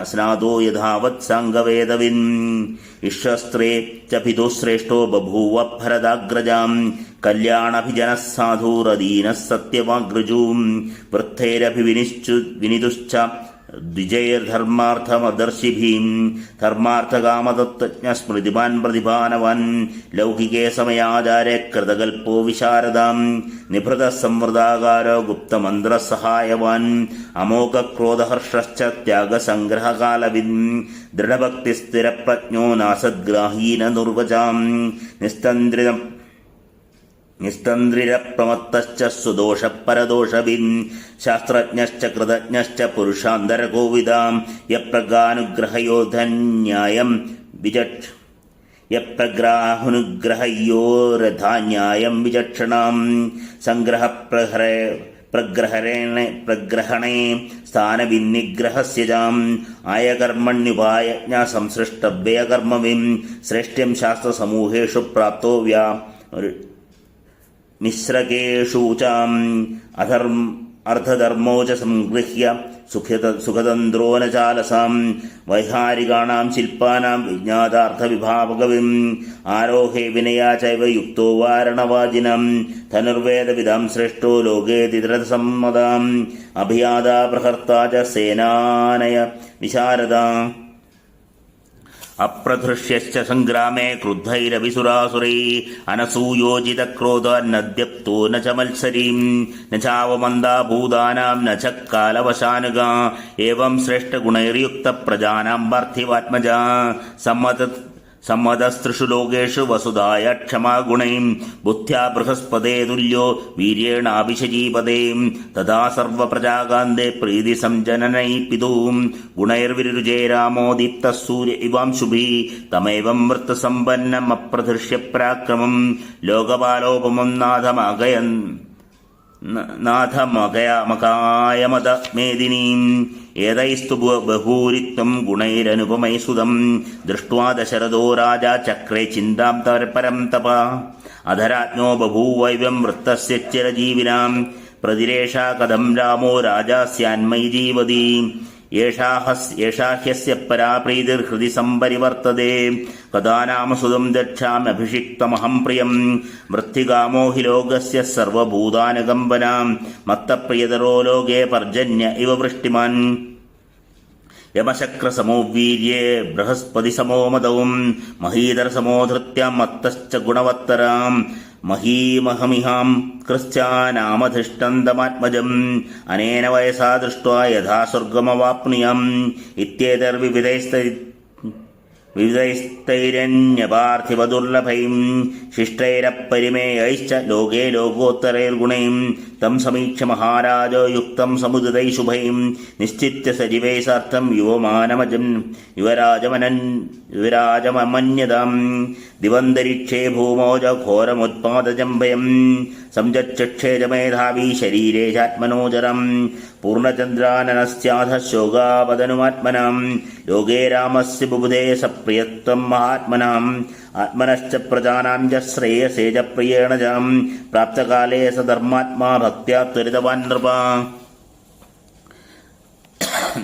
സ്നാദോ യഥാവത് സാംഗവേദവിൻ ഇഷസ്ത്രേ ച പിതുശ്രേഷ്ഠോ ബഭൂവ ഭരതാഗ്രജാം കല്യാണഭിജനഃ സാധുരദീനഃ സത്യവാഗ്രജൂം വൃദ്ധൈരഭിവിനിതുശ്ച ദ്വിജൈർധർമാർത്ഥമദർശിഭിം ധർമാർത്ഥകാമതത്വജ്ഞ സ്മൃതിമാൻ പ്രതിഭാനവാൻ ലൗകികേ സമയാചാരേ കൃതകൽപ്പോ വിശാരദാം നിഭൃത സംവൃതാകാരോ ഗുപ്തമന്ത്രസഹായവാൻ അമോഘക്രോധഹർഷശ്ച ത്യാഗസംഗ്രഹകാലവിൻ ദൃഢഭക്തിസ്ഥിരപ്രജ്ഞോ നാസദ്ഗ്രാഹീന നിർവചാം നിസ്തന്ദ്രിരപ്രമത്തശ്ച സുദോഷപരദോഷവിൻ ശാസ്ത്രജ്ഞശ്ച കൃതജ്ഞശ്ച പുരുഷാന്തരകോവിദാം യപ്രഗ്രാഹുനുഗ്രഹയോധന്യായം യപ്രഗ്രാഹുനുഗ്രഹയോരഥാന്യായം വിചക്ഷണാം പ്രഗ്രഹണേ സ്ഥാനവിന്നിഗ്രഹസ്യജാം ആയകർമ്മണ്യുപായജ്ഞ സംസൃഷ്ടവ്യയകർമ്മവിം ശ്രേഷ്ഠ്യം ശാസ്ത്രസമൂഹേഷു പ്രാപ്തോ നിസ്രകേഷു ചാം അർദ്ധധർമ്മോ ച സംഗൃഹ്യ സുഖതന്ത്രോ ന ചാലസാം വൈഹാരികാണാം ശില്പാനാം വിജ്ഞാതാർത്ഥവിഭാവകവിം ആരോഹേ വിനയാ ചൈവ യുക്തോ വാരണവാജിനം ധനുർവേദവിദാം ശ്രേഷ്ഠോ ലോകേ തിരസമ്മതാം അഭിയാദാ പ്രഹർത്താ ച സേനാനയ വിശാരദാ അപ്രധൃഷ്യശ്ച സംഗ്രാമേ ക്രുദ്ധൈരവിസുരാസുരൈ അനസൂയോജിതക്രോധാന്നദ്യപ്തോ ന ച മത്സരീം ന ചാവമന്ദാ ഭൂതാനാം ന ച കാലവശാനുഗാ ഏവം ശ്രേഷ്ഠഗുണൈർയുക്ത പ്രജാനാം പാർത്ഥിവാത്മജാ സമ്മതസ്ത്രിഷു ലോകേഷു വസുധായ ക്ഷമാഗുണൈം ബുദ്ധ്യാ ബൃഹസ്പതേ തുല്യോ വീര്യേണാഭിഷജീപതേ തഥാ സർവപ്രജാകാന്തേ പ്രീതി സംജനനൈ പിതൂം ഗുണൈർവിരുജേ രാമോ ദീപ്തഃ സൂര്യ ഇവാംശുഭിः തമേവം വൃത്തസമ്പന്നം അപ്രധൃഷ്യ പരാക്രമം ലോകപാലോപമം നാഥമകായമത മേദിനീം ഏതൈസ്തു ബഹൂരിത്വം ഗുണൈരനുപമൈ സുതം ദൃഷ്ട്വാ ദശരഥോ രാജാ ചക്രേ ചിന്താം പരം തപ അധരാജ്ഞോ ബഭൂവൈവം വൃത്തസ്യ ചിരജീവിനാം പ്രതിരേഷാ കഥം രാമോ രാജാ സ്യാന്മയി ജീവതി യേഷാ ഹ്യസ്യ പരാ പ്രീതിർഹൃദി സംപരിവർത്തതേ കഥാ നാമ സുതം ദക്ഷാമ്യഭിഷിക്തമഹം പ്രിയം വൃത്തികാമോ ഹി ലോകസ്യ സർവഭൂതാനുകമ്പനാം മത്തപ്രിയതരോ ലോകേ പർജന്യ ഇവ വൃഷ്ടിമാൻ യമശക്രസമോ വീര്യേ ബൃഹസ്പതിസമോ മദവും മഹീധരസമോ ധൃത്യാം മത്തശ്ച ഗുണവത്തരാം മഹീമഹമിഹാം ക്രിസ്ത്യാനാമധിഷ്ഠന്തമാത്മജം അനേന വയസാ ദൃഷ്ട്വാ യഥാ സ്വർഗമവാപ്നുയാം വിവിധൈസ്തൈരന്യപാർത്ഥിവദുർലഭൈം ശിഷ്ടൈരപ്പരിമേയൈശ്ച ലോകേ ലോകോത്തരൈർഗുണൈം തം സമീക്ഷ്യ മഹാരാജോ യുക്തം സമുദിതൈ ശുഭൈം നിശ്ചിത്യ സജീവൈസാർത്ഥം യുവരാജമന്യതാം ദിവന്തരിക്ഷേ ഭൂമോ ച ഘോരമുത്പാദജംഭയം സംജക്ഷേജ മേധാവി ശരീരേ ചാത്മനോചരം പൂർണ്ണചന്ദ്രാനനസ്യാധ ശോകാവദനുമാത്മനാം ലോകേ രാമസ്യ ബുബുധേ സപ്രിയത്വം മഹാത്മനാം ആത്മനശ്ച പ്രജാനാം ച ശ്രേയസേ ച പ്രിയേണ ച പ്രാപ്തകാലേ സധർമാത്മാ ഭക്ത്യാ ത്വരിതവാൻ നൃപ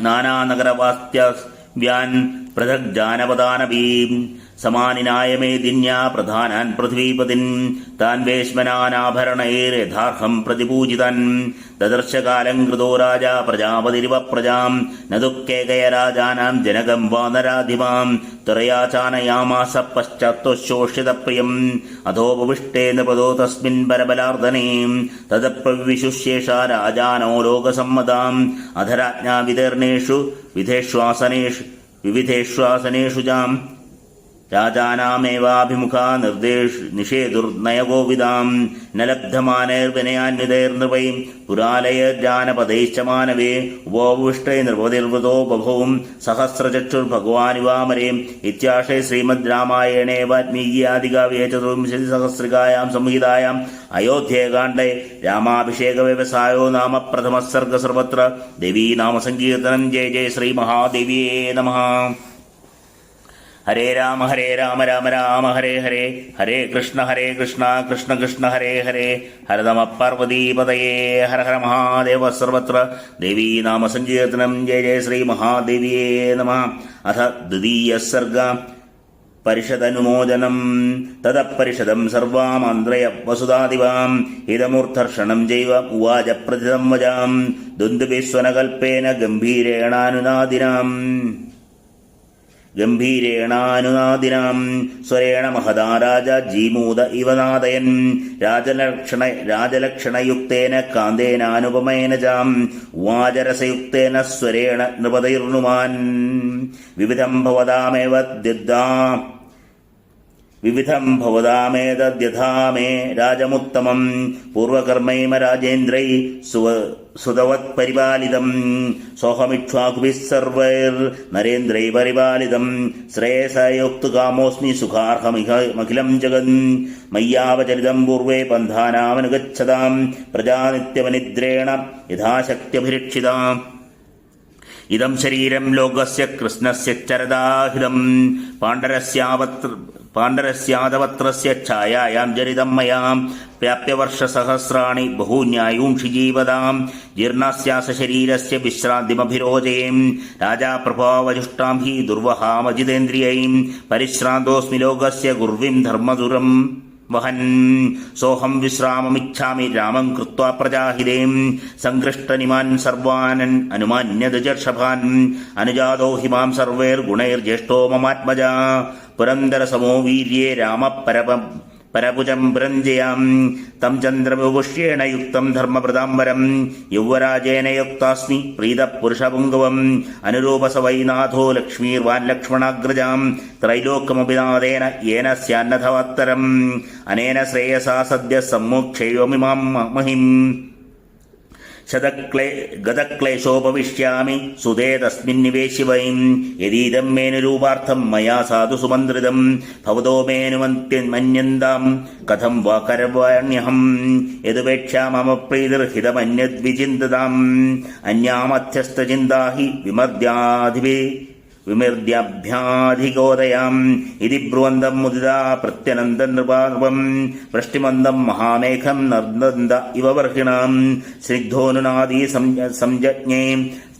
നാനാനഗരവാസ്ത്യവ്യാൻ പൃഥക് ജാനപദാനവീം സമാനിനായ മേദിന്യാ പ്രധാനാൻ പൃഥ്വീപതിൻ താൻ വേശ്മനാനാഭരണൈര്യഥാർഹം പ്രതിപൂജിതൻ ദദർശകാലം കൃതോ രാജാ പ്രജാപതിരിവ പ്രജാം ന ദുഃഖേകയ രാജാനാം ജനകം വാനരാധിമാം ത്വരയാ ചാനയാമാസ പശ്ചാത്തോശോഷിതപ്രിയം അധോപവിഷ്ടേ നൃപദോ തസ്മിൻ പരബലാർദ്ദനേ തദപ്രവിശുശേഷ രാജാനോ ലോകസമ്മതാം അധരാജ്ഞാ വിതീർണേഷു വിവിധേഷ്വാസനേഷു ജാം രാജാനാമേവാഭിമുഖാ നിഷേതുർനയഗോവിതാം ന ലബ്ധമാനൈർവിനയാന്വിതൈർനൃപൈ പുരാലയജാനപദൈശ്ച മാനവേ ഉപോവിഷ്ടൈ നൃപതിർവൃതോ ബഭൂം സഹസ്രചക്ഷുർഭഗവാനിവാമരേ ഇത്യാശേ ശ്രീമദ് രാമായണേ വാൽമീകിയാദികാവ്യേ ചതുർവിംശതിസഹസ്രികായാം സംഹിതായാം അയോധ്യേകാണ്ഡേ രാമാഭിഷേക വ്യവസായോ നാമ പ്രഥമ സർഗ സർവത്ര ദേവീ നാമസങ്കീർത്തനം. ജയ ജയ ശ്രീ മഹാദേവിയേ നമഃ. ഹരേ രാമ രാമ രാമ ഹരേ ഹരേ, ഹരേ കൃഷ്ണ കൃഷ്ണ കൃഷ്ണ ഹരേ ഹരേ, ഹര നമ പാർവതീപതയേ, ഹര ഹര മഹാദേവ സർവത്ര ദേവീ നാമസങ്കീർത്തനം. ജയ ജയ ശ്രീ മഹാദേവിയേ നമഃ. അഥ ദ്വിതീയ സർഗ പരിഷദനുമോദനം. തദപരിഷദം സർവാമന്ത്രയ വസുധാദിവാം ഇതമൂർധർഷണം ജൈവ ഉവാച പ്രതിതം വജാം ദുന്ദുഭിസ്വനകൽപ്പേന ഗംഭീരേണാനുനാദിനാം സ്വരേണ മഹദാ രാജ ജീമൂത ഇവ നാദയൻ രാജലക്ഷണയുക്തേന കാന്തേനാനുപമേന ചാം ഉവാചരസയുക്തേന സ്വരേണ നൃപതൈർനുമാൻ വിവിധം ഭവതാമേതദ്യഥാ മേ രാജമുത്തമം പൂർവകർമ്മൈമ രാജേന്ദ്രൈ സുതവത് പരിപാലിതം സോഹമിക്ഷ്വാകുഭിः സർവൈർനരേന്ദ്രൈ പരിപാലിതം ശ്രേയസയോക്തകാമോസ്മി സുഖാർഹമഖിലം ജഗൻ മയ്യാവചരിതം പൂർവേ പന്ഥാനാമനുഗച്ഛതാം പ്രജാ നിത്യമനിദ്രേണ യഥാശക്ത്യഭിരക്ഷിതാം. ഇദം ശരീരം ലോകസ്യ കൃഷ്ണസ്യ ചരദാഹിതം പാണ്ഡരസ്യാദവത്രസ്യ ഛായായാം ജനിതം മയാം പ്രാപ്യവർഷസഹസ്രാണി ബഹൂന്യായൂംഷി ജീവതാം ജീർണസ്യാസ ശരീരസ്യ വിശ്രാന്തിമഭിരോചയേം രാജാ പ്രഭാവജുഷ്ടാം ഹി ദുർവഹാമജിതേന്ദ്രിയൈം പരിശ്രാന്തോസ്മി ലോകസ്യ ഗുർവിം ധർമ്മദുരം വഹൻ സോഹം വിശ്രാമമിച്ഛാമി രാമം കൃത്വാ പ്രജാഹിതേം സംകൃഷ്ടനിമാൻ സർവാനൻ അനുമാന്യദജർഷഭാൻ അനുജാതോ ഹിമാം സർവൈർഗുണൈർജ്യേഷ്ഠോ മമാത്മജാ പുരന്ദരസമോ വീര്യേ രാമ പരപുജം പുരഞ്ജയാം തം ചന്ദ്രവിപുഷ്യേണ യുക്തം ധർമ്മപ്രദാംബരം യൗവരാജേന യുക്താസ്മി പ്രീതപുരുഷപുംഗവം അനുരൂപസ വൈനാഥോ ലക്ഷ്മീർവാൻ ലക്ഷ്മണാഗ്രജാം ത്രൈലോക്യമഭിനാദേന യേന സ്യാന്നഥവത്തരം അനേന ശ്രേയസാ സദ്യ സമ്മോക്ഷേയോമിമാം മഹിം ഗതക്ലേശോപവിഷ്യാമി സുതേ തസ്മിന്നിവേശി വൈം യദീദം മേനുരൂപാർത്ഥം മയാ സാധു സുമന്ത്രിതം ഭവതോ മേനുമന്യന്താം കഥം വാ കരവാണ്യഹം യദുപേക്ഷാ മമ പ്രീതിർഹിതമന്യദ്വിചിന്തതാം അന്യാമധ്യസ്ഥചിന്താ ഹി വിമർദ്യാഭ്യാധികോദയാം ഇതി ബ്രുവന്തം മുദിതാ പ്രത്യനന്ദം നൃപാർവം വൃഷ്ടിമന്ദം മഹാമേഘം നർദന്ത ഇവ വർഹിണാം സ്നിഗ്ധോനുനാദീ സംജജ്ഞേ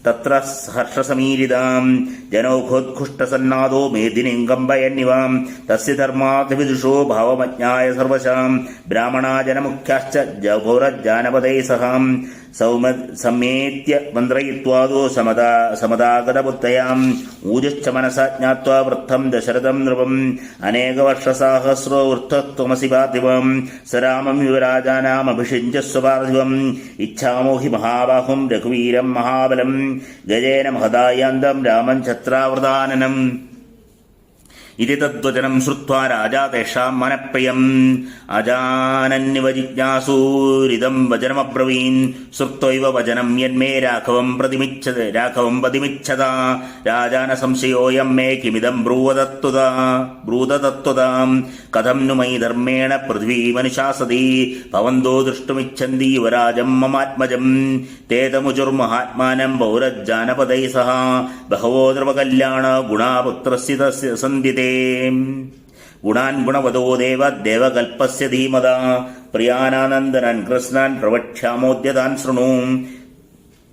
തത്ര ഹർഷസമീരിതാം ജനൗഘോത്കൃഷ്ടസന്നാദോ മേദിനിം കമ്പയന്നിവാം തസ്യ ധർമാർത്ഥവിദുഷോ ഭാവമജ്ഞായ സർവശാം ബ്രാഹ്മണാ ജനമുഖ്യാശ്ച ജൗഭൗരജാനപദൈ സഹാം സമ്മേത്യ മന്ത്രയിത്വാദോ സമദാഗതബുദ്ധയാം ഊജശ്ച മനസാ ജ്ഞാത്വാ വൃദ്ധം ദശരഥം നൃപം അനേകവർഷസാഹസ്രോ വൃദ്ധത്വമസി പാർത്ഥിവം സരാമം യുവരാജാനാമഭിഷിഞ്ജസ്വ പാർത്ഥിവം ഇച്ഛാമോ ഹി മഹാബാഹും രഘുവീരം മഹാബലം ഗജേന മഹദായാന്തം രാമം ഛത്രാവൃതാനനം. ഇതി തദ്വചനം ശ്രുത്വാ രാജാ തേഷാം മനഃപ്രിയം അജാനന്യവ ജിജ്ഞാസൂരിദം വചനമബ്രവീൻ ശ്രുത്വൈവ വചനം യന്മേ രാഘവം പതിമിച്ഛതാ രാജാന സംശയോയം മേ കിമിദം ബ്രൂതതത്വതാം കഥം नु മയി ധർമ്മേണ പൃഥ്വീമനുശാസതി ഭവന്തോ ദൃഷ്ടുമിച്ഛന്തി യുവരാജം മമാത്മജം തേതമുചുർമഹാത്മാനം പൗരജാനപദൈ സഹ ബഹവോ ദ്രവകല്യാണ ഗുണാപുത്രസ്യ സന്ധിതേ ഗുണാൻ ഗുണവതോ ദേവകൽപ്പസ്യ ധീമതാ പ്രിയാനാനന്ദനാൻ കൃഷ്ണാൻ പ്രവക്ഷ്യാമോദ്യതാൻ ശൃണു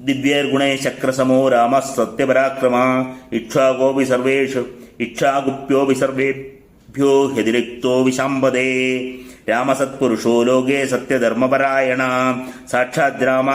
ദിവ്യൈർഗുണൈ ശക്രസമോ രാമഃ സത്യപരാക്രമ ഇക്ഷ്വാകുപ്യോപി സർവേഭ്യോ ഹ്യതിരിക്തോ വിശാംബദേ രാമസത്പുരുഷോ ലോകേ സത്യധർമ്മപരായണ സാക്ഷാത് രാമ